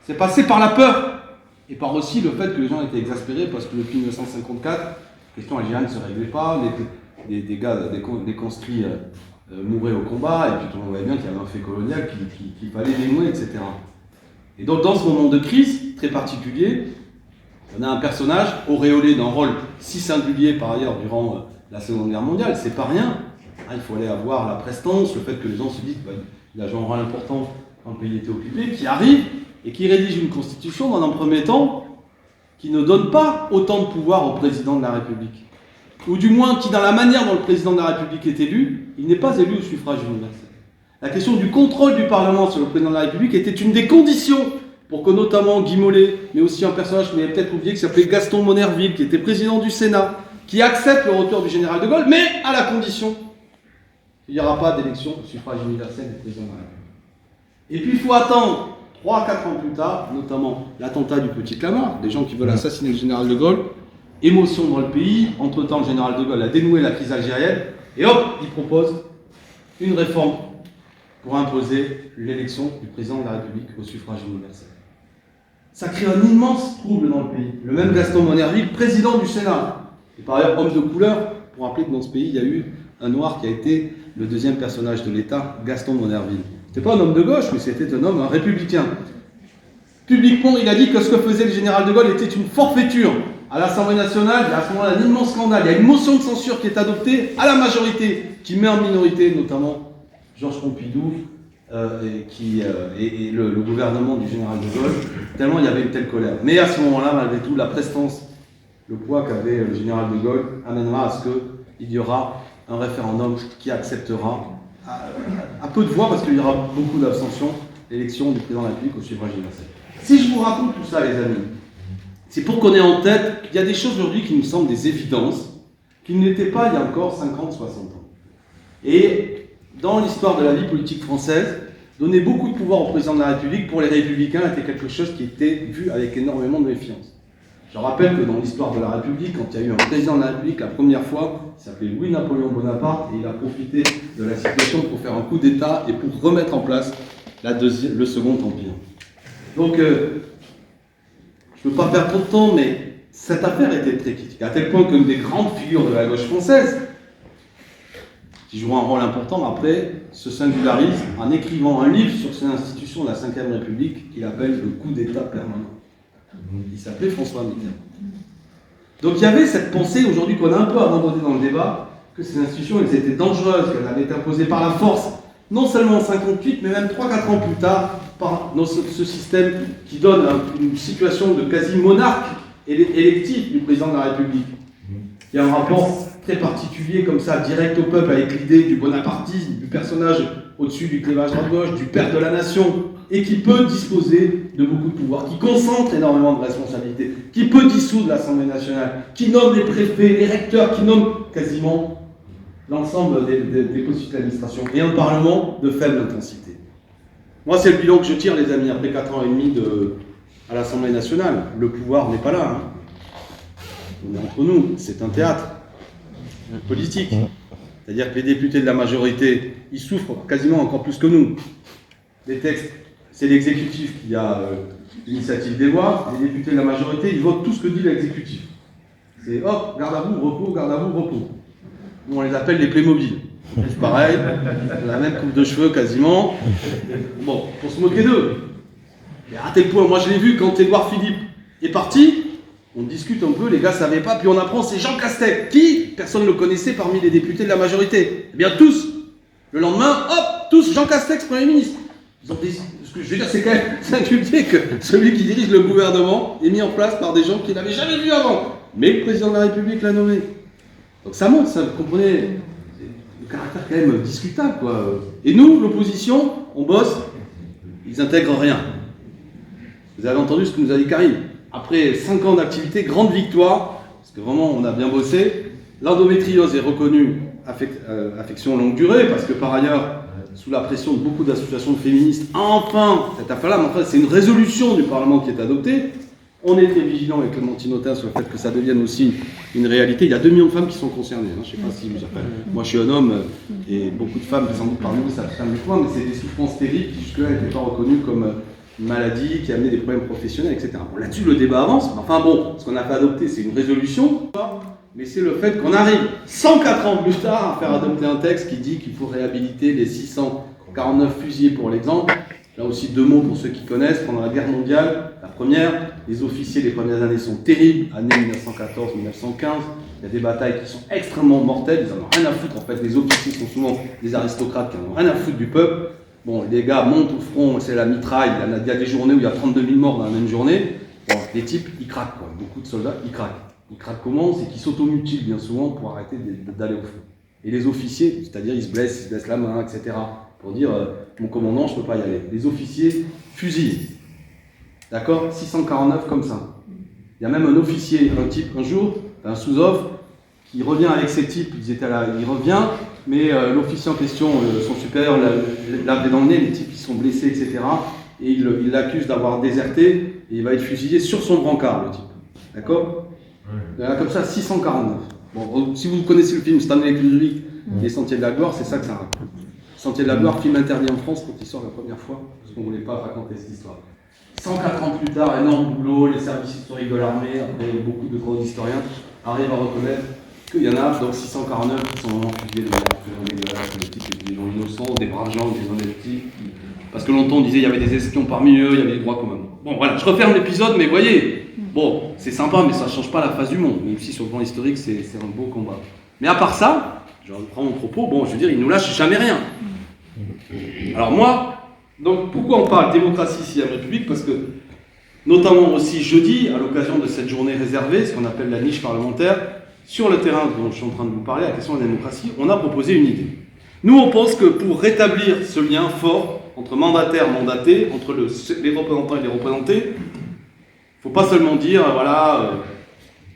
Speaker 2: c'est passé par la peur, et par aussi le fait que les gens étaient exaspérés, parce que depuis 1954, la question algérienne ne se réglait pas, des conscrits mouraient au combat, et puis tout le monde voyait bien qu'il y avait un fait colonial qu'il fallait dénouer, etc. Et donc dans ce moment de crise très particulier, on a un personnage auréolé d'un rôle si singulier par ailleurs durant la Seconde Guerre mondiale, c'est pas rien. Il faut aller avoir la prestance, le fait que les gens se disent qu'il a joué un rôle important quand le pays était occupé, qui arrive et qui rédige une constitution dans un premier temps qui ne donne pas autant de pouvoir au président de la République. Ou du moins qui, dans la manière dont le président de la République est élu, il n'est pas élu au suffrage universel. La question du contrôle du Parlement sur le président de la République était une des conditions pour que notamment Guy Mollet, mais aussi un personnage que vous avez peut-être oublié qui s'appelait Gaston Monnerville, qui était président du Sénat, qui accepte le retour du général de Gaulle, mais à la condition qu'il n'y aura pas d'élection au suffrage universel du président de la République. Et puis il faut attendre 3-4 ans plus tard, notamment l'attentat du Petit Clamart, des gens qui veulent assassiner le général de Gaulle, émotion dans le pays, entre-temps le général de Gaulle a dénoué la crise algérienne, et hop, il propose une réforme pour imposer l'élection du président de la République au suffrage universel. Ça crée un immense trouble dans le pays. Le même Gaston Monnerville, président du Sénat, et par ailleurs homme de couleur, pour rappeler que dans ce pays, il y a eu un noir qui a été le deuxième personnage de l'État, Gaston Monnerville. C'était pas un homme de gauche, mais c'était un républicain. Publiquement, il a dit que ce que faisait le général de Gaulle était une forfaiture. À l'Assemblée nationale, il y a à ce moment-là un immense scandale. Il y a une motion de censure qui est adoptée à la majorité, qui met en minorité notamment Georges Pompidou et le gouvernement du général de Gaulle, tellement il y avait une telle colère. Mais à ce moment-là, malgré tout, la prestance, le poids qu'avait le général de Gaulle amènera à ce qu'il y aura un référendum qui acceptera à peu de voix, parce qu'il y aura beaucoup d'abstention, l'élection du président de la République au suffrage universel. Si je vous raconte tout ça, les amis, c'est pour qu'on ait en tête qu'il y a des choses aujourd'hui qui nous semblent des évidences, qui ne l'étaient pas il y a encore 50, 60 ans. Et dans l'histoire de la vie politique française, donner beaucoup de pouvoir au président de la République, pour les républicains, était quelque chose qui était vu avec énormément de méfiance. Je rappelle que dans l'histoire de la République, quand il y a eu un président de la République la première fois, il s'appelait Louis-Napoléon Bonaparte, et il a profité de la situation pour faire un coup d'État et pour remettre en place le Second Empire. Donc, je ne veux pas perdre trop de temps, mais cette affaire était très critique, à tel point qu'une des grandes figures de la gauche française, qui jouera un rôle important après, se singularise en écrivant un livre sur ces institutions de la Ve République qu'il appelle le coup d'État permanent. Il s'appelait François Mitterrand. Donc il y avait cette pensée aujourd'hui qu'on a un peu abandonnée dans le débat, que ces institutions elles étaient dangereuses, qu'elles avaient été imposées par la force, non seulement en 1958, mais même 3-4 ans plus tard, par ce système qui donne une situation de quasi-monarque électif du président de la République. Il y a un rapport très particulier comme ça, direct au peuple, avec l'idée du bonapartisme, du personnage au-dessus du clivage droite-gauche, du père de la nation, et qui peut disposer de beaucoup de pouvoir, qui concentre énormément de responsabilités, qui peut dissoudre l'Assemblée nationale, qui nomme les préfets, les recteurs, qui nomme quasiment l'ensemble des postes d'administration, et un Parlement de faible intensité. Moi, c'est le bilan que je tire, les amis, après 4 ans et demi à l'Assemblée nationale. Le pouvoir n'est pas là. Hein. On est entre nous, c'est un théâtre politique. C'est-à-dire que les députés de la majorité, ils souffrent quasiment encore plus que nous. Les textes, c'est l'exécutif qui a l'initiative des voix. Les députés de la majorité, ils votent tout ce que dit l'exécutif. C'est hop, garde à vous, repos, garde à vous, repos. Nous, on les appelle les Playmobil. C'est pareil, la même coupe de cheveux quasiment. Bon, pour se moquer d'eux. Mais à tel point, moi je l'ai vu quand Édouard Philippe est parti, on discute un peu, les gars ne savaient pas, puis on apprend c'est Jean Castex. Qui? Personne ne le connaissait parmi les députés de la majorité. Eh bien tous, le lendemain, hop, tous, Jean Castex, Premier ministre. Ce que je veux dire, c'est quand même singulier que celui qui dirige le gouvernement est mis en place par des gens qu'il n'avait jamais vus avant. Mais le président de la République l'a nommé. Donc ça montre, ça, vous comprenez, le caractère quand même discutable, quoi. Et nous, l'opposition, on bosse, ils n'intègrent rien. Vous avez entendu ce que nous a dit Karim. Après 5 ans d'activité, grande victoire, parce que vraiment on a bien bossé. L'endométriose est reconnue affection longue durée, parce que par ailleurs, sous la pression de beaucoup d'associations féministes, enfin, cette affaire-là, mais enfin, c'est une résolution du Parlement qui est adoptée. On est très vigilant avec Clémentine Autain sur le fait que ça devienne aussi une réalité. Il y a 2 millions de femmes qui sont concernées. Hein. Je ne sais pas si vous appelez. Moi, je suis un homme et beaucoup de femmes, sans doute parmi vous, ça fait mieux que moi, mais c'est des souffrances terribles qui jusque-là n'étaient pas reconnues comme une maladie qui amenait des problèmes professionnels, etc. Bon, là-dessus, le débat avance. Enfin bon, ce qu'on a fait adopter, c'est une résolution, mais c'est le fait qu'on arrive 104 ans plus tard à faire adopter un texte qui dit qu'il faut réhabiliter les 649 fusillés pour l'exemple. Là aussi, 2 mots pour ceux qui connaissent. Pendant la guerre mondiale, la première, les officiers des premières années sont terribles. Année 1914-1915, il y a des batailles qui sont extrêmement mortelles. Ils en ont rien à foutre. En fait, les officiers sont souvent des aristocrates qui en ont rien à foutre du peuple. Bon, les gars montent au front, c'est la mitraille. Il y a des journées où il y a 32 000 morts dans la même journée. Bon, les types, ils craquent, quoi. Beaucoup de soldats, ils craquent. Ils craquent comment? C'est qu'ils s'automutilent bien souvent pour arrêter d'aller au feu. Et les officiers, c'est-à-dire ils se blessent la main, etc. Pour dire mon commandant, je ne peux pas y aller. Les officiers fusillés. D'accord? 649 comme ça. Il y a même un officier, un type, un jour, un sous-off, qui revient avec ses types, il revient, mais l'officier en question, son supérieur, l'a dans le nez, les types ils sont blessés, etc. Et il l'accuse d'avoir déserté, et il va être fusillé sur son brancard, le type. D'accord? Il y en a comme ça 649. Bon, si vous connaissez le film Stanley Kubrick, Les Sentiers de la Gloire, c'est ça que ça raconte. Sentiers de la Gloire, film interdit en France quand il sort la première fois, parce qu'on ne voulait pas raconter cette histoire. 104 ans plus tard, énorme boulot, les services historiques de l'armée, après beaucoup de gros historiens, arrivent à reconnaître qu'il y en a, donc 649 qui sont vraiment fusillés de manière absolument dégueulasse, des types, des gens innocents, des braves gens, des honnêtes types. Parce que longtemps on disait qu'il y avait des espions parmi eux, il y avait des droits communs. Bon voilà, je referme l'épisode, mais voyez, bon, c'est sympa, mais ça ne change pas la face du monde, même si sur le plan historique, c'est un beau combat. Mais à part ça, je reprends mon propos, bon, je veux dire, ils ne nous lâchent jamais rien. Alors moi, donc pourquoi on parle démocratie, 6e République? Parce que, notamment aussi jeudi, à l'occasion de cette journée réservée, ce qu'on appelle la niche parlementaire, sur le terrain dont je suis en train de vous parler, la question de la démocratie, on a proposé une idée. Nous, on pense que pour rétablir ce lien fort entre mandataires et mandatés, entre les représentants et les représentés, il ne faut pas seulement dire, voilà,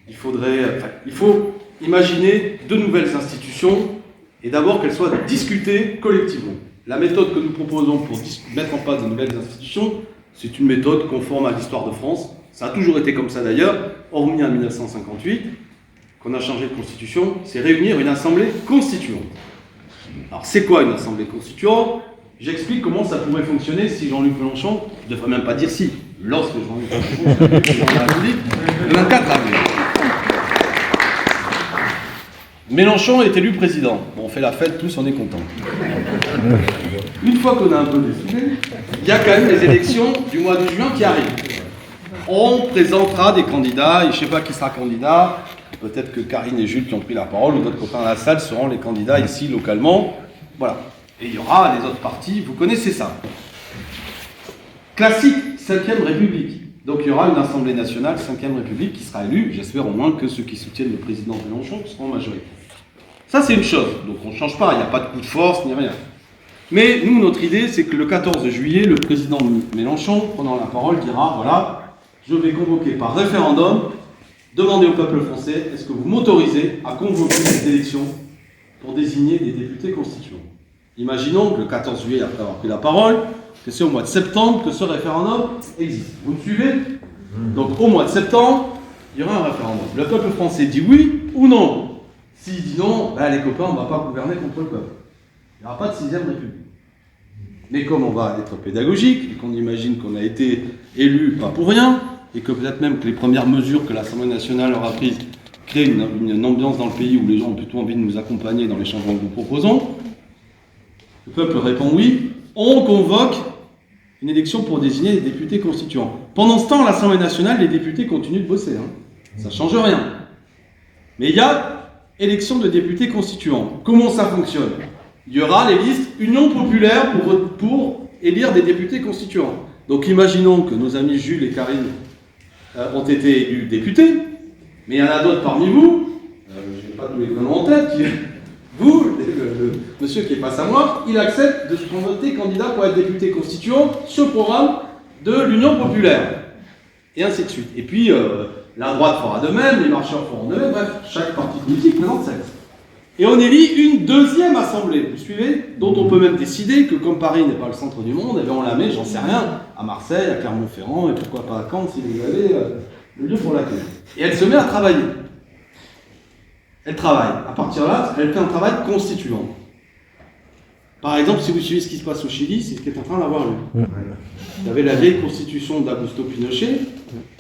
Speaker 2: il faut imaginer de nouvelles institutions et d'abord qu'elles soient discutées collectivement. La méthode que nous proposons pour mettre en place de nouvelles institutions, c'est une méthode conforme à l'histoire de France. Ça a toujours été comme ça d'ailleurs. hormis en 1958, qu'on a changé de constitution, c'est réunir une assemblée constituante. Alors c'est quoi une assemblée constituante? J'explique comment ça pourrait fonctionner si Jean-Luc Mélenchon, je ne devrais même pas dire si, lorsque Jean-Luc Mélenchon serait président de la République, le 24 avril. Mélenchon est élu président. Bon, on fait la fête, tous on est contents. Une fois qu'on a un peu décidé, il y a quand même les élections du mois de juin qui arrivent. On présentera des candidats, et je ne sais pas qui sera candidat, peut-être que Karine et Jules qui ont pris la parole, ou d'autres copains à la salle seront les candidats ici localement. Voilà. Et il y aura les autres partis, vous connaissez ça. Classique, 5e République. Donc il y aura une Assemblée nationale, 5e République, qui sera élue, j'espère au moins que ceux qui soutiennent le président Mélenchon seront en majorité. Ça c'est une chose, donc on ne change pas, il n'y a pas de coup de force ni rien. Mais nous, notre idée, c'est que le 14 juillet, le président Mélenchon, prenant la parole, dira, voilà, je vais convoquer par référendum, demander au peuple français, est-ce que vous m'autorisez à convoquer cette élection pour désigner des députés constituants? Imaginons que le 14 juillet, après avoir pris la parole, que c'est au mois de septembre que ce référendum existe. Vous me suivez? Donc au mois de septembre, il y aura un référendum. Le peuple français dit oui ou non. S'il dit non, ben, les copains, on ne va pas gouverner contre le peuple. Il n'y aura pas de 6e République. Mais comme on va être pédagogique, et qu'on imagine qu'on a été élu pas pour rien, et que peut-être même que les premières mesures que l'Assemblée nationale aura prises créent une ambiance dans le pays où les gens ont plutôt envie de nous accompagner dans les changements que nous proposons, le peuple répond oui, on convoque une élection pour désigner les députés constituants. Pendant ce temps, à l'Assemblée nationale, les députés continuent de bosser. Ça ne change rien. Mais il y a élection de députés constituants. Comment ça fonctionne? Il y aura les listes Union populaire pour élire des députés constituants. Donc imaginons que nos amis Jules et Karine ont été élus députés, mais il y en a d'autres parmi vous, je n'ai pas tous les prénoms en tête, vous, le monsieur qui est face à moi, il accepte de se voter candidat pour être député constituant sur le programme de l'Union populaire. Et ainsi de suite. Et puis, la droite fera de même, les marcheurs feront de même, bref, chaque parti politique présente sa liste. Et on élit une deuxième assemblée, vous suivez? Dont on peut même décider que comme Paris n'est pas le centre du monde, eh bien on la met, j'en sais rien, à Marseille, à Clermont-Ferrand, et pourquoi pas à Caen si vous avez le lieu pour l'accueil. Et elle se met à travailler. Elle travaille. À partir de là, elle fait un travail constituant. Par exemple, si vous suivez ce qui se passe au Chili, c'est ce qui est en train d'avoir lieu. Il y avait la vieille constitution d'Augusto Pinochet,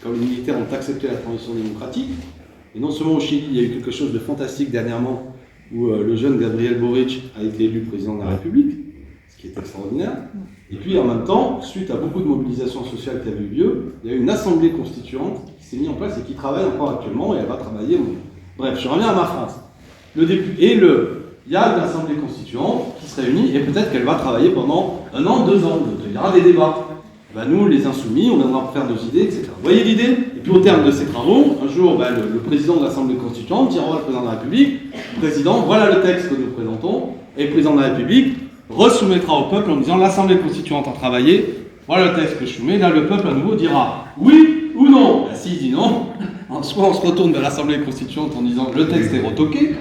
Speaker 2: quand les militaires ont accepté la transition démocratique. Et non seulement au Chili, il y a eu quelque chose de fantastique dernièrement, où le jeune Gabriel Boric a été élu président de la République, ce qui est extraordinaire. Et puis en même temps, suite à beaucoup de mobilisations sociales qui avaient eu lieu, il y a eu une assemblée constituante qui s'est mise en place et qui travaille encore actuellement, et elle va travailler. Bref, je reviens à ma France. Il y a une assemblée constituante qui se réunit, et peut-être qu'elle va travailler pendant 1 an, 2 ans. Donc il y aura des débats. Ben, nous, les insoumis, on viendra faire nos idées, etc. Vous voyez l'idée? Et puis au terme de ces travaux, un jour, le président de l'Assemblée constituante dira au président de la République, président, voilà le texte que nous présentons, et le président de la République resoumettra au peuple en disant, l'Assemblée constituante a travaillé, voilà le texte que je soumets, là le peuple à nouveau dira oui ou non. Ben, s'il dit non, soit on se retourne vers l'Assemblée constituante en disant, le texte est retoqué,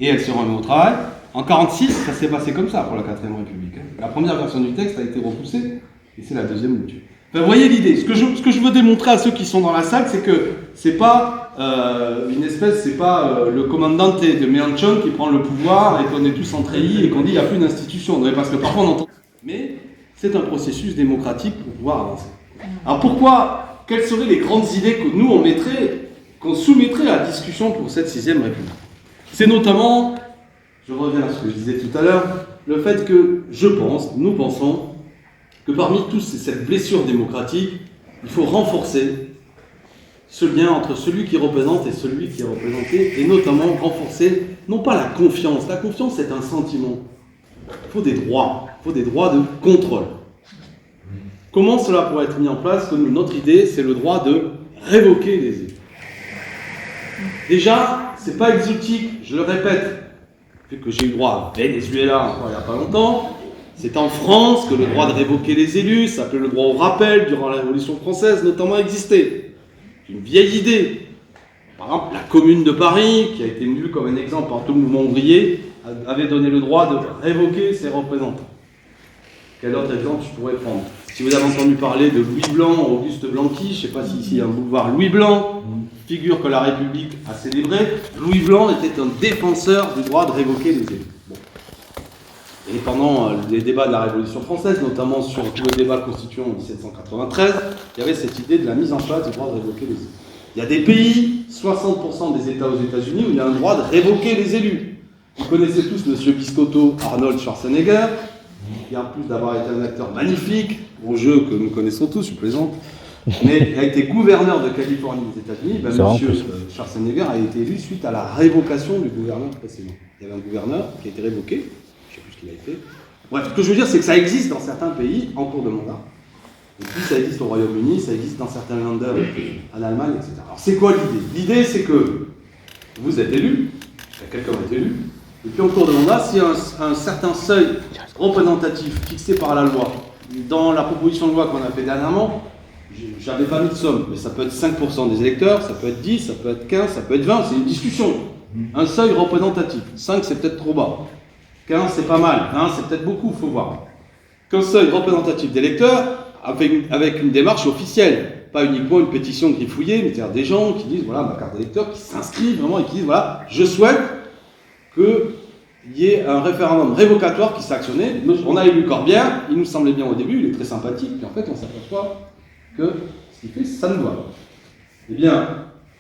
Speaker 2: et elle se remet au travail. En 1946, ça s'est passé comme ça pour la 4ème République. La première version du texte a été repoussée, et c'est la deuxième mouture. Enfin, vous voyez l'idée. Ce que je veux démontrer à ceux qui sont dans la salle, c'est que c'est pas le commandante de Mélenchon qui prend le pouvoir et qu'on est tous en treillis et qu'on dit il n'y a plus d'institution. Parce que parfois on entend. Mais c'est un processus démocratique pour pouvoir avancer. Alors quelles seraient les grandes idées que nous qu'on soumettrait à la discussion pour cette 6ème République? C'est notamment, je reviens à ce que je disais tout à l'heure, le fait que nous pensons, que parmi tous cette blessure démocratique, il faut renforcer ce lien entre celui qui représente et celui qui est représenté, et notamment renforcer, non pas la confiance c'est un sentiment, il faut des droits de contrôle. Comment cela pourrait être mis en place? Notre idée, c'est le droit de révoquer les élus. Déjà, c'est pas exotique, je le répète, vu que j'ai eu droit à Venezuela encore il n'y a pas longtemps. C'est en France que le droit de révoquer les élus, ça s'appelait le droit au rappel, durant la Révolution française notamment, existait. C'est une vieille idée. Par exemple, la Commune de Paris, qui a été vue comme un exemple par tout le mouvement ouvrier, avait donné le droit de révoquer ses représentants. Quel autre exemple je pourrais prendre? Si vous avez entendu parler de Louis Blanc, Auguste Blanqui, je ne sais pas si ici il y a un boulevard Louis Blanc, figure que la République a célébré, Louis Blanc était un défenseur du droit de révoquer les élus. Bon. Et pendant les débats de la Révolution française, notamment sur tout le débat constituant en 1793, il y avait cette idée de la mise en place du droit de révoquer les élus. Il y a des pays, 60% des États aux États-Unis, où il y a un droit de révoquer les élus. Vous connaissez tous M. Biscotto, Arnold Schwarzenegger, qui en plus d'avoir été un acteur magnifique, au jeu que nous connaissons tous, je plaisante, mais il a été gouverneur de Californie aux États-Unis. Ben, M. Schwarzenegger a été élu suite à la révocation du gouverneur précédent. Il y avait un gouverneur qui a été révoqué, je ne sais plus ce qu'il a été. Bref, ce que je veux dire, c'est que ça existe dans certains pays en cours de mandat. Et puis ça existe au Royaume-Uni, ça existe dans certains Länder en Allemagne, etc. Alors c'est quoi l'idée? L'idée, c'est que vous êtes élu, quelqu'un est élu, et puis en cours de mandat, s'il y a un certain seuil représentatif fixé par la loi, dans la proposition de loi qu'on a fait dernièrement, j'avais pas mis de somme, mais ça peut être 5% des électeurs, ça peut être 10, ça peut être 15, ça peut être 20, c'est une discussion. Un seuil représentatif. 5, c'est peut-être trop bas. 15, c'est pas mal. 20, c'est peut-être beaucoup, il faut voir. Qu'un seuil représentatif d'électeurs avec une démarche officielle. Pas uniquement une pétition griffouillée, mais c'est-à-dire des gens qui disent, voilà, ma carte d'électeur, qui s'inscrivent vraiment et qui disent, voilà, je souhaite qu'il y ait un référendum révocatoire qui s'actionnait. On a élu Corbière, il nous semblait bien au début, il est très sympathique, puis en fait on s'aperçoit que ce qu'il fait, ça ne doit pas. Eh bien,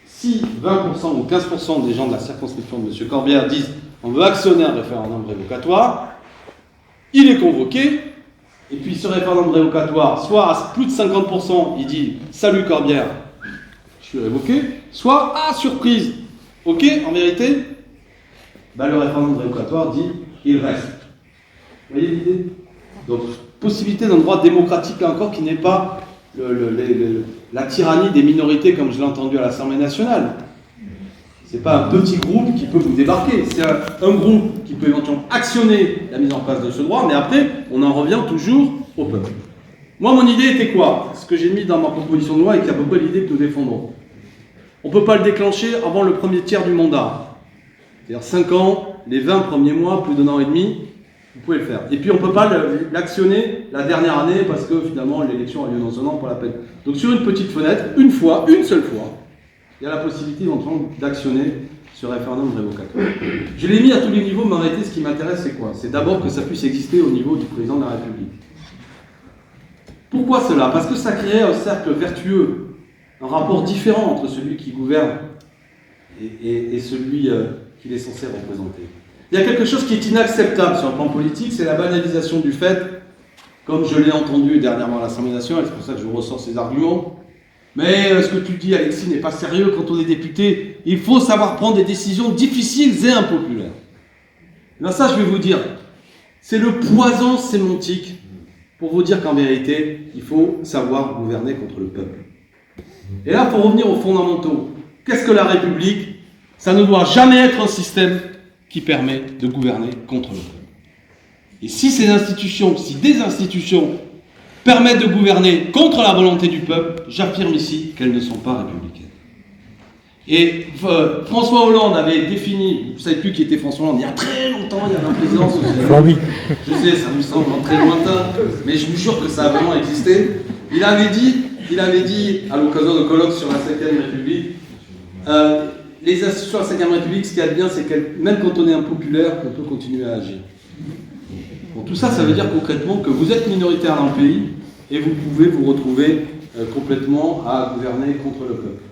Speaker 2: si 20% ou 15% des gens de la circonscription de M. Corbière disent on veut actionner un référendum révocatoire, il est convoqué, et puis ce référendum révocatoire, soit à plus de 50%, il dit salut Corbière, je suis révoqué, soit à surprise, ok, en vérité, ben, le référendum révocatoire dit il reste. Vous voyez l'idée? Donc, possibilité d'un droit démocratique là encore qui n'est pas la tyrannie des minorités comme je l'ai entendu à l'Assemblée nationale. C'est pas un petit groupe qui peut vous débarquer, c'est un groupe qui peut éventuellement actionner la mise en place de ce droit, mais après, on en revient toujours au peuple. Moi, mon idée était quoi? Ce que j'ai mis dans ma proposition de loi et qui est à peu près l'idée que nous défendons. On ne peut pas le déclencher avant le premier tiers du mandat. C'est-à-dire 5 ans, les 20 premiers mois, plus d'un an et demi, vous pouvez le faire. Et puis on ne peut pas l'actionner la dernière année parce que finalement l'élection a lieu dans un an pour la peine. Donc sur une petite fenêtre, une seule fois, il y a la possibilité éventuellement d'actionner ce référendum révocatoire. Je l'ai mis à tous les niveaux, mais en réalité ce qui m'intéresse c'est quoi? C'est d'abord que ça puisse exister au niveau du président de la République. Pourquoi cela? Parce que ça crée un cercle vertueux, un rapport différent entre celui qui gouverne et celui qu'il est censé représenter. Il y a quelque chose qui est inacceptable sur le plan politique, c'est la banalisation du fait, comme je l'ai entendu dernièrement à l'Assemblée nationale, c'est pour ça que je vous ressors ces arguments. Mais ce que tu dis, Alexis, n'est pas sérieux quand on est député. Il faut savoir prendre des décisions difficiles et impopulaires. Là, ça, je vais vous dire, c'est le poison sémantique pour vous dire qu'en vérité, il faut savoir gouverner contre le peuple. Et là, pour revenir aux fondamentaux, qu'est-ce que la République? Ça ne doit jamais être un système qui permet de gouverner contre le peuple. Et si des institutions permettent de gouverner contre la volonté du peuple, j'affirme ici qu'elles ne sont pas républicaines. Et François Hollande avait défini, vous ne savez plus qui était François Hollande, il y a très longtemps, il y avait un président socialiste. Je sais, ça me semble très lointain, mais je vous jure que ça a vraiment existé. Il avait dit à l'occasion de colloques sur la 5e République, les institutions de la 5e République, ce qu'il y a de bien, c'est que même quand on est impopulaire, on peut continuer à agir. Bon, tout ça, ça veut dire concrètement que vous êtes minoritaire dans le pays et vous pouvez vous retrouver complètement à gouverner contre le peuple.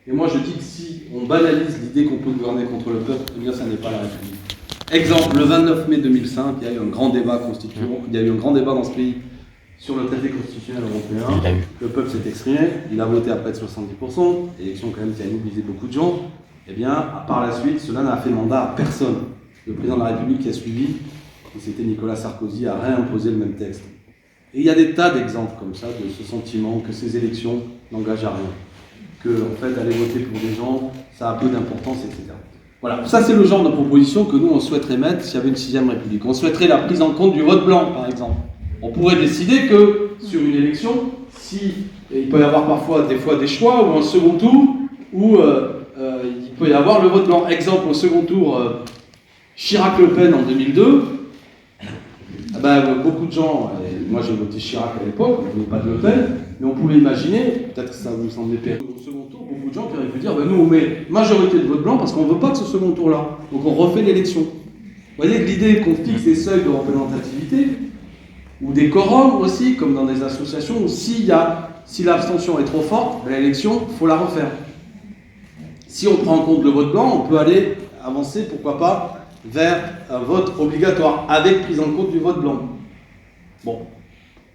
Speaker 2: Et moi, je dis que si on banalise l'idée qu'on peut gouverner contre le peuple, eh bien, ça n'est pas la République. Exemple, le 29 mai 2005, il y a eu un grand débat constituant, il y a eu un grand débat dans ce pays sur le traité constitutionnel européen. Le peuple s'est exprimé, il a voté à près de 70%, élection quand même qui a mobilisé beaucoup de gens. Eh bien, par la suite, cela n'a fait mandat à personne. Le président de la République qui a suivi, c'était Nicolas Sarkozy, a réimposé le même texte. Et il y a des tas d'exemples comme ça, de ce sentiment que ces élections n'engagent à rien. Que, en fait, aller voter pour des gens, ça a peu d'importance, etc. Voilà, ça c'est le genre de proposition que nous, on souhaiterait mettre s'il y avait une 6e République. On souhaiterait la prise en compte du vote blanc, par exemple. On pourrait décider que, sur une élection, il peut y avoir parfois des choix, ou un second tour, où il peut y avoir le vote blanc. Exemple, au second tour, Chirac-Le Pen en 2002, beaucoup de gens, et moi j'ai voté Chirac à l'époque, on ne pas de Le Pen, mais on pouvait imaginer, peut-être que ça vous semblait périlleux, au second tour, beaucoup de gens qui auraient pu dire nous on met majorité de vote blanc parce qu'on ne veut pas de ce second tour-là, donc on refait l'élection. Vous voyez que l'idée qu'on fixe des seuils de représentativité, ou des quorums aussi, comme dans des associations, où si l'abstention est trop forte, l'élection, il faut la refaire. Si on prend en compte le vote blanc, on peut aller avancer, pourquoi pas, vers un vote obligatoire, avec prise en compte du vote blanc. Bon.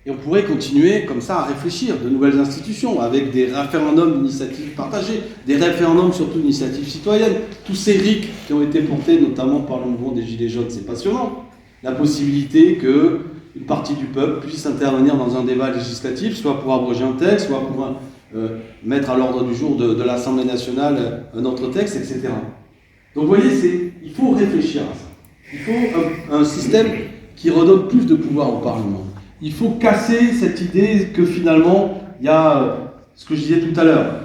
Speaker 2: Et on pourrait continuer comme ça à réfléchir, de nouvelles institutions, avec des référendums d'initiative partagée, des référendums surtout d'initiative citoyenne, tous ces RIC qui ont été portés notamment par le mouvement des Gilets jaunes, c'est passionnant. La possibilité qu'une partie du peuple puisse intervenir dans un débat législatif, soit pour abroger un texte, soit pour mettre à l'ordre du jour de l'Assemblée nationale un autre texte, etc. Donc vous voyez, il faut réfléchir à ça. Il faut un système qui redonne plus de pouvoir au Parlement. Il faut casser cette idée que finalement, il y a ce que je disais tout à l'heure,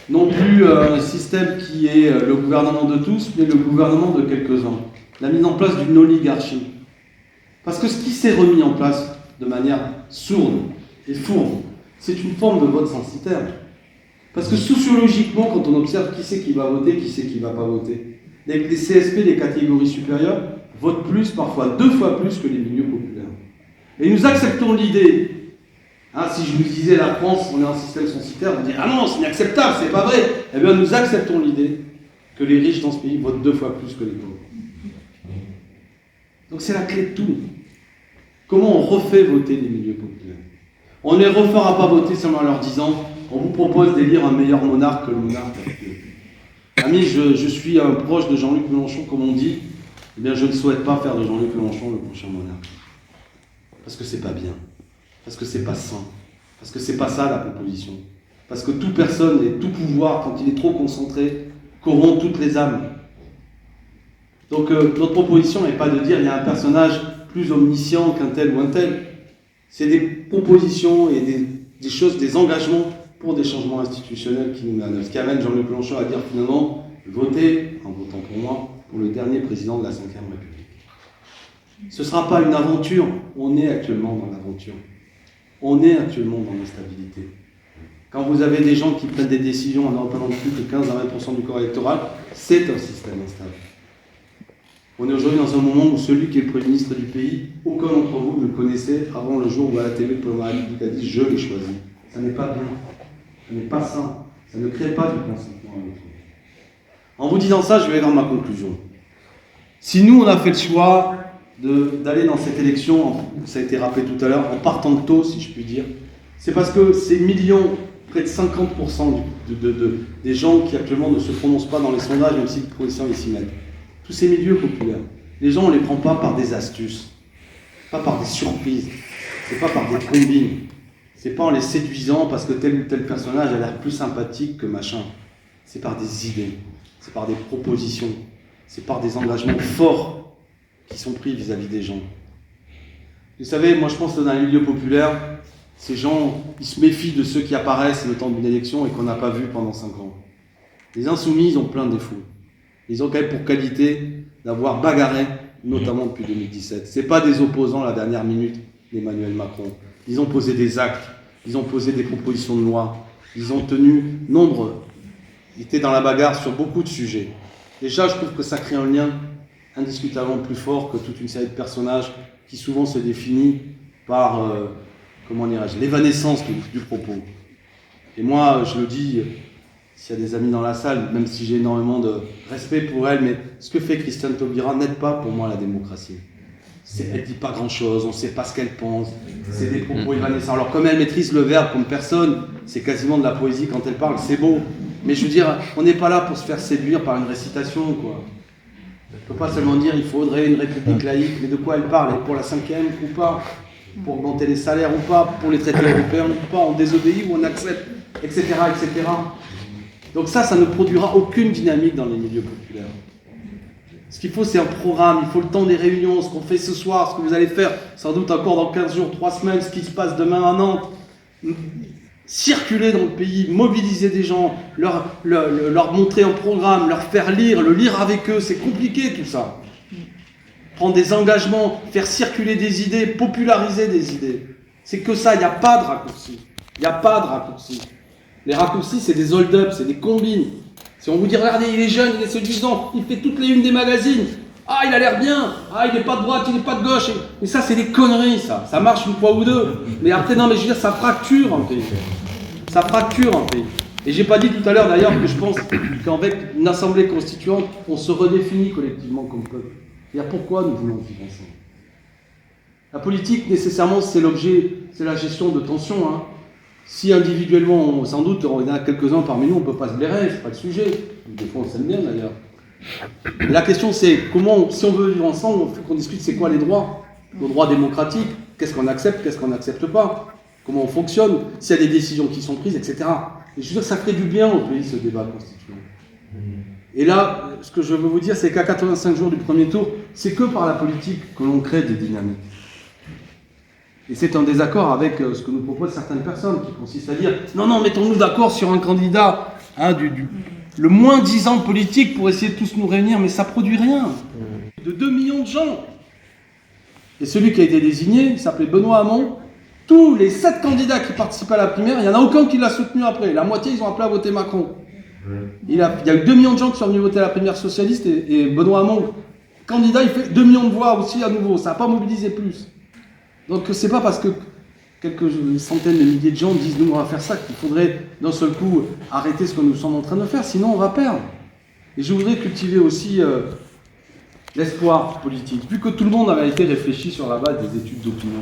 Speaker 2: non plus un système qui est le gouvernement de tous, mais le gouvernement de quelques-uns. La mise en place d'une oligarchie. Parce que ce qui s'est remis en place de manière sourde et fourbe, c'est une forme de vote censitaire. Parce que sociologiquement, quand on observe qui c'est qui va voter, qui c'est qui ne va pas voter, les CSP, les catégories supérieures, votent plus, parfois 2 fois plus que les milieux populaires. Et nous acceptons l'idée, si je vous disais la France, on est un système censitaire, on dit ah non, c'est inacceptable, c'est pas vrai. Eh bien, nous acceptons l'idée que les riches dans ce pays votent 2 fois plus que les pauvres. Donc c'est la clé de tout. Comment on refait voter les milieux populaires? On ne les refera pas voter seulement en leur disant on vous propose d'élire un meilleur monarque que le monarque actuel. Ami, je suis un proche de Jean-Luc Mélenchon, comme on dit. Eh bien, je ne souhaite pas faire de Jean-Luc Mélenchon le prochain monarque. Parce que c'est pas bien. Parce que c'est pas sain. Parce que c'est pas ça la proposition. Parce que toute personne et tout pouvoir, quand il est trop concentré, corrompt toutes les âmes. Donc notre proposition n'est pas de dire il y a un personnage plus omniscient qu'un tel ou un tel. C'est des propositions et des choses, des engagements pour des changements institutionnels qui nous mènent à neuf. Ce qui amène Jean-Luc Mélenchon à dire finalement votez, en votant pour moi, pour le dernier président de la Ve République. Ce ne sera pas une aventure, on est actuellement dans l'aventure. On est actuellement dans l'instabilité. Quand vous avez des gens qui prennent des décisions en ne représentant plus que 15 à 20% du corps électoral, c'est un système instable. On est aujourd'hui dans un moment où celui qui est le Premier ministre du pays, aucun d'entre vous ne le connaissait avant le jour où à la télé, le Président de la République a dit « je l'ai choisi ». Ça n'est pas bien, ça n'est pas sain, ça ne crée pas de consentement avec vous. En vous disant ça, je vais vers ma conclusion. Si nous, on a fait le choix d'aller dans cette élection, ça a été rappelé tout à l'heure, en partant de tôt, si je puis dire, c'est parce que ces millions, près de 50% des gens qui actuellement ne se prononcent pas dans les sondages, même si les propositions s'y mettent, tous ces milieux populaires, les gens, on ne les prend pas par des astuces, pas par des surprises, c'est pas par des combines, c'est pas en les séduisant parce que tel ou tel personnage a l'air plus sympathique que machin, c'est par des idées, c'est par des propositions, c'est par des engagements forts qui sont pris vis-à-vis des gens. Vous savez, moi je pense que dans les milieux populaires, ces gens, ils se méfient de ceux qui apparaissent le temps d'une élection et qu'on n'a pas vu pendant 5 ans. Les insoumis, ils ont plein de défauts. Ils ont quand même pour qualité d'avoir bagarré, notamment depuis 2017. Ce n'est pas des opposants à la dernière minute d'Emmanuel Macron. Ils ont posé des actes, ils ont posé des propositions de loi, ils ont tenu nombre, ils étaient dans la bagarre sur beaucoup de sujets. Déjà, je trouve que ça crée un lien indiscutablement plus fort que toute une série de personnages qui souvent se définit par, l'évanescence du propos. Et moi, je le dis, s'il y a des amis dans la salle, même si j'ai énormément de respect pour elle, mais ce que fait Christiane Taubira n'aide pas pour moi la démocratie. Elle ne dit pas grand-chose, on ne sait pas ce qu'elle pense, c'est des propos évanescents. Alors comme elle maîtrise le verbe comme personne, c'est quasiment de la poésie quand elle parle, c'est beau. Mais je veux dire, on n'est pas là pour se faire séduire par une récitation, quoi. On ne peut pas seulement dire il faudrait une république laïque, mais de quoi elle parle? Pour la 5e ou pas? Pour augmenter les salaires ou pas? Pour les traités européens ou pas? On désobéit ou on accepte? Etc. etc. Donc ça ne produira aucune dynamique dans les milieux populaires. Ce qu'il faut, c'est un programme, il faut le temps des réunions, ce qu'on fait ce soir, ce que vous allez faire, sans doute encore dans 15 jours, 3 semaines, ce qui se passe demain à Nantes. Circuler dans le pays, mobiliser des gens, leur montrer un programme, leur faire lire, le lire avec eux, c'est compliqué tout ça. prendre des engagements, faire circuler des idées, populariser des idées. C'est que ça, il n'y a pas de raccourci. Il n'y a pas de raccourci. Les raccourcis, c'est des hold-up, c'est des combines. Si on vous dit, regardez, il est jeune, il est séduisant, il fait toutes les unes des magazines. Ah, il a l'air bien. Ah, il n'est pas de droite, il n'est pas de gauche. Et ça, c'est des conneries, ça. Ça marche une fois ou deux. Mais après, non, mais je veux dire, ça fracture un pays. Ça fracture un pays. Et j'ai pas dit tout à l'heure, d'ailleurs, que je pense qu'avec une assemblée constituante, on se redéfinit collectivement comme peuple. C'est-à-dire, pourquoi nous voulons vivre ensemble? La politique, nécessairement, c'est l'objet, c'est la gestion de tensions, hein. Si individuellement, sans doute, il y en a quelques-uns parmi nous, on ne peut pas se blairer, c'est pas le sujet. Des fois, on s'aime bien d'ailleurs. La question, c'est comment, si on veut vivre ensemble, il faut qu'on discute c'est quoi les droits, nos droits démocratiques, qu'est-ce qu'on accepte, qu'est-ce qu'on n'accepte pas, comment on fonctionne, s'il y a des décisions qui sont prises, etc. Et je veux dire, ça ferait du bien au pays, ce débat constituant. Et là, ce que je veux vous dire, c'est qu'à 85 jours du premier tour, c'est que par la politique que l'on crée des dynamiques. Et c'est un désaccord avec ce que nous proposent certaines personnes, qui consiste à dire « Non, mettons-nous d'accord sur un candidat, hein, le moins 10 ans politique pour essayer de tous nous réunir, mais ça produit rien. » De 2 millions de gens. Et celui qui a été désigné, il s'appelait Benoît Hamon. Tous les 7 candidats qui participaient à la primaire, il n'y en a aucun qui l'a soutenu après. La moitié, ils ont appelé à voter Macron. Il y a eu 2 millions de gens qui sont venus voter à la primaire socialiste, et Benoît Hamon, candidat, il fait 2 millions de voix aussi à nouveau. Ça n'a pas mobilisé plus. Donc c'est pas parce que quelques centaines de milliers de gens disent nous on va faire ça qu'il faudrait d'un seul coup arrêter ce que nous sommes en train de faire, sinon on va perdre. Et je voudrais cultiver aussi l'espoir politique. Vu que tout le monde avait été réfléchi sur la base des études d'opinion,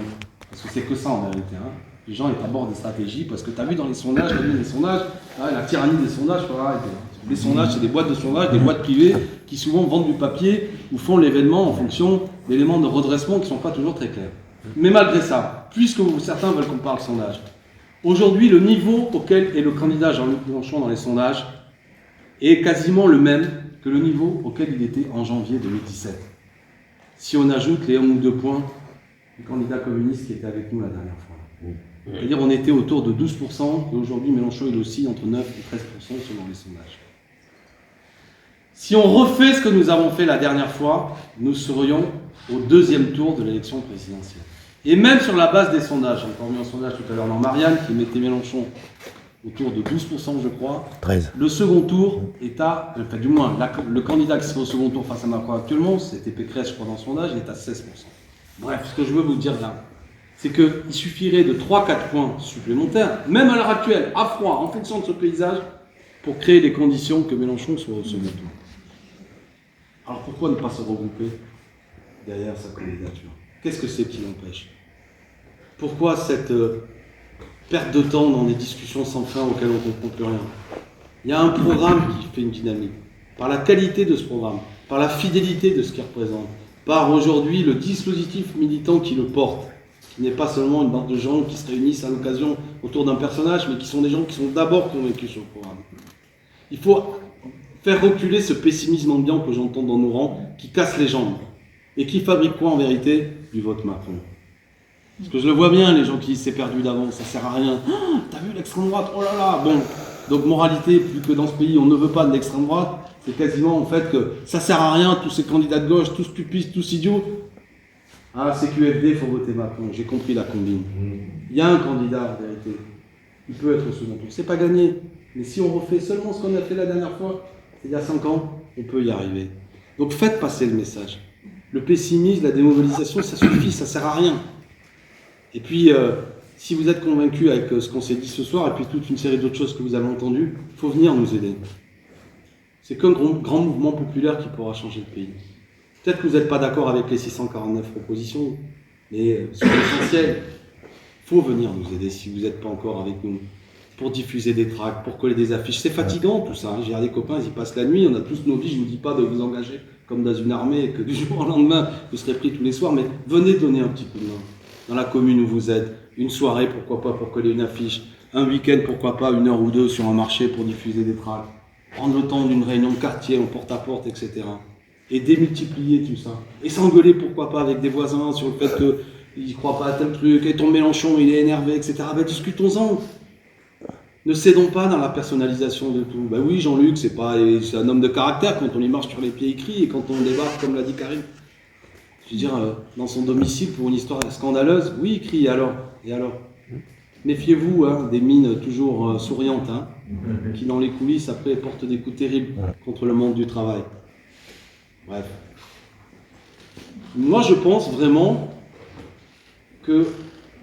Speaker 2: parce que c'est que ça en vérité, hein. Les gens ils abordent des stratégies parce que tu as vu dans les sondages, la tyrannie des sondages, il faut arrêter. Les sondages, c'est des boîtes de sondages, des boîtes privées qui souvent vendent du papier ou font l'événement en fonction d'éléments de redressement qui ne sont pas toujours très clairs. Mais malgré ça, puisque certains veulent qu'on parle sondage, aujourd'hui, le niveau auquel est le candidat Jean-Luc Mélenchon dans les sondages est quasiment le même que le niveau auquel il était en janvier 2017. Si on ajoute les 1 ou 2 points du candidat communiste qui était avec nous la dernière fois. C'est-à-dire on était autour de 12%, et aujourd'hui Mélenchon il oscille entre 9 et 13% selon les sondages. Si on refait ce que nous avons fait la dernière fois, nous serions au 2e tour de l'élection présidentielle. Et même sur la base des sondages, j'ai entendu un sondage tout à l'heure dans Marianne qui mettait Mélenchon autour de 12%, je crois.
Speaker 4: 13.
Speaker 2: Le second tour est à, enfin du moins, le candidat qui serait au second tour face à Macron actuellement, c'était Pécresse, je crois, dans le sondage, il est à 16%. Bref, ce que je veux vous dire là, c'est qu'il suffirait de 3-4 points supplémentaires, même à l'heure actuelle, à froid, en fonction de ce paysage, pour créer les conditions que Mélenchon soit au second tour. Alors pourquoi ne pas se regrouper derrière sa candidature? Qu'est-ce que c'est qui l'empêche? Pourquoi cette perte de temps dans des discussions sans fin auxquelles on ne comprend plus rien? Il y a un programme qui fait une dynamique, par la qualité de ce programme, par la fidélité de ce qu'il représente, par aujourd'hui le dispositif militant qui le porte, qui n'est pas seulement une bande de gens qui se réunissent à l'occasion autour d'un personnage, mais qui sont des gens qui sont d'abord convaincus sur le programme. Il faut faire reculer ce pessimisme ambiant que j'entends dans nos rangs, qui casse les jambes, et qui fabrique quoi en vérité? Du vote Macron. Parce que je le vois bien, les gens qui disent c'est perdu d'avance, ça sert à rien. Oh, t'as vu l'extrême droite? Oh là là. Bon, donc moralité, plus que dans ce pays on ne veut pas de l'extrême droite, c'est quasiment en fait que ça sert à rien, tous ces candidats de gauche, tous stupides, tous idiots. Ah, CQFD, il faut voter Macron, j'ai compris la combine. Il y a un candidat en vérité, il peut être au second tour, c'est pas gagné. Mais si on refait seulement ce qu'on a fait la dernière fois, c'est il y a 5 ans, on peut y arriver. Donc faites passer le message. Le pessimisme, la démobilisation, ça suffit, ça sert à rien. Et puis, si vous êtes convaincu avec ce qu'on s'est dit ce soir, et puis toute une série d'autres choses que vous avez entendues, il faut venir nous aider. C'est qu'un grand mouvement populaire qui pourra changer le pays. Peut-être que vous n'êtes pas d'accord avec les 649 propositions, mais sur l'essentiel, il faut venir nous aider si vous n'êtes pas encore avec nous. Pour diffuser des tracts, pour coller des affiches. C'est fatigant tout ça. J'ai des copains, ils y passent la nuit, on a tous nos vies, je ne vous dis pas de vous engager comme dans une armée et que du jour au lendemain, vous serez pris tous les soirs, mais venez donner un petit coup de main. Dans la commune où vous êtes, une soirée, pourquoi pas, pour coller une affiche, un week-end, pourquoi pas, 1 heure ou 2 sur un marché pour diffuser des tracts, prendre le temps d'une réunion de quartier en porte-à-porte, etc. Et démultiplier tout ça. Et s'engueuler, pourquoi pas, avec des voisins sur le fait qu'ils ne croient pas à tel truc, et ton Mélenchon, il est énervé, etc. Ben, discutons-en. Ne cédons pas dans la personnalisation de tout. Ben oui, Jean-Luc, c'est un homme de caractère quand on lui marche sur les pieds écrits et quand on débarque, comme l'a dit Karim. Je veux dire, dans son domicile pour une histoire scandaleuse, oui, il crie, et alors. Méfiez-vous hein, des mines toujours souriantes, hein, qui dans les coulisses après portent des coups terribles contre le monde du travail. Bref. Moi je pense vraiment que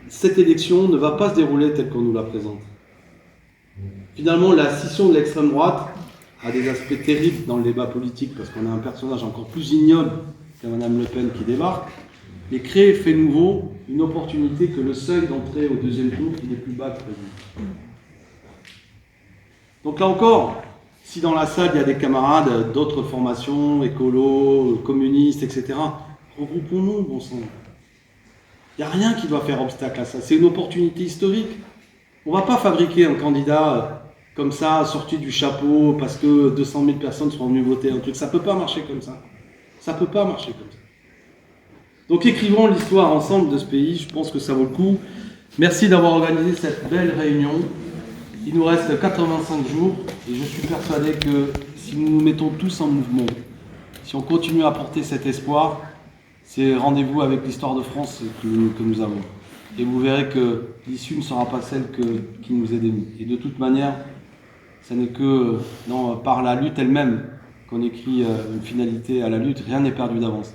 Speaker 2: cette élection ne va pas se dérouler telle qu'on nous la présente. Finalement, la scission de l'extrême droite a des aspects terribles dans le débat politique, parce qu'on a un personnage encore plus ignoble que Mme Le Pen qui débarque, et crée effet nouveau une opportunité que le seuil d'entrée au deuxième tour il est plus bas que prévu. Donc là encore, si dans la salle il y a des camarades d'autres formations, écolos, communistes, etc., regroupons-nous, bon sang. Il n'y a rien qui doit faire obstacle à ça. C'est une opportunité historique. On ne va pas fabriquer un candidat comme ça, sorti du chapeau, parce que 200 000 personnes sont venues voter un truc. Ça ne peut pas marcher comme ça. Ça ne peut pas marcher comme ça. Donc écrivons l'histoire ensemble de ce pays, je pense que ça vaut le coup. Merci d'avoir organisé cette belle réunion. Il nous reste 85 jours et je suis persuadé que si nous nous mettons tous en mouvement, si on continue à porter cet espoir, c'est rendez-vous avec l'histoire de France que nous avons. Et vous verrez que l'issue ne sera pas celle qui nous est démise. Et de toute manière, ce n'est que par la lutte elle-même qu'on écrit une finalité à la lutte. Rien n'est perdu d'avance.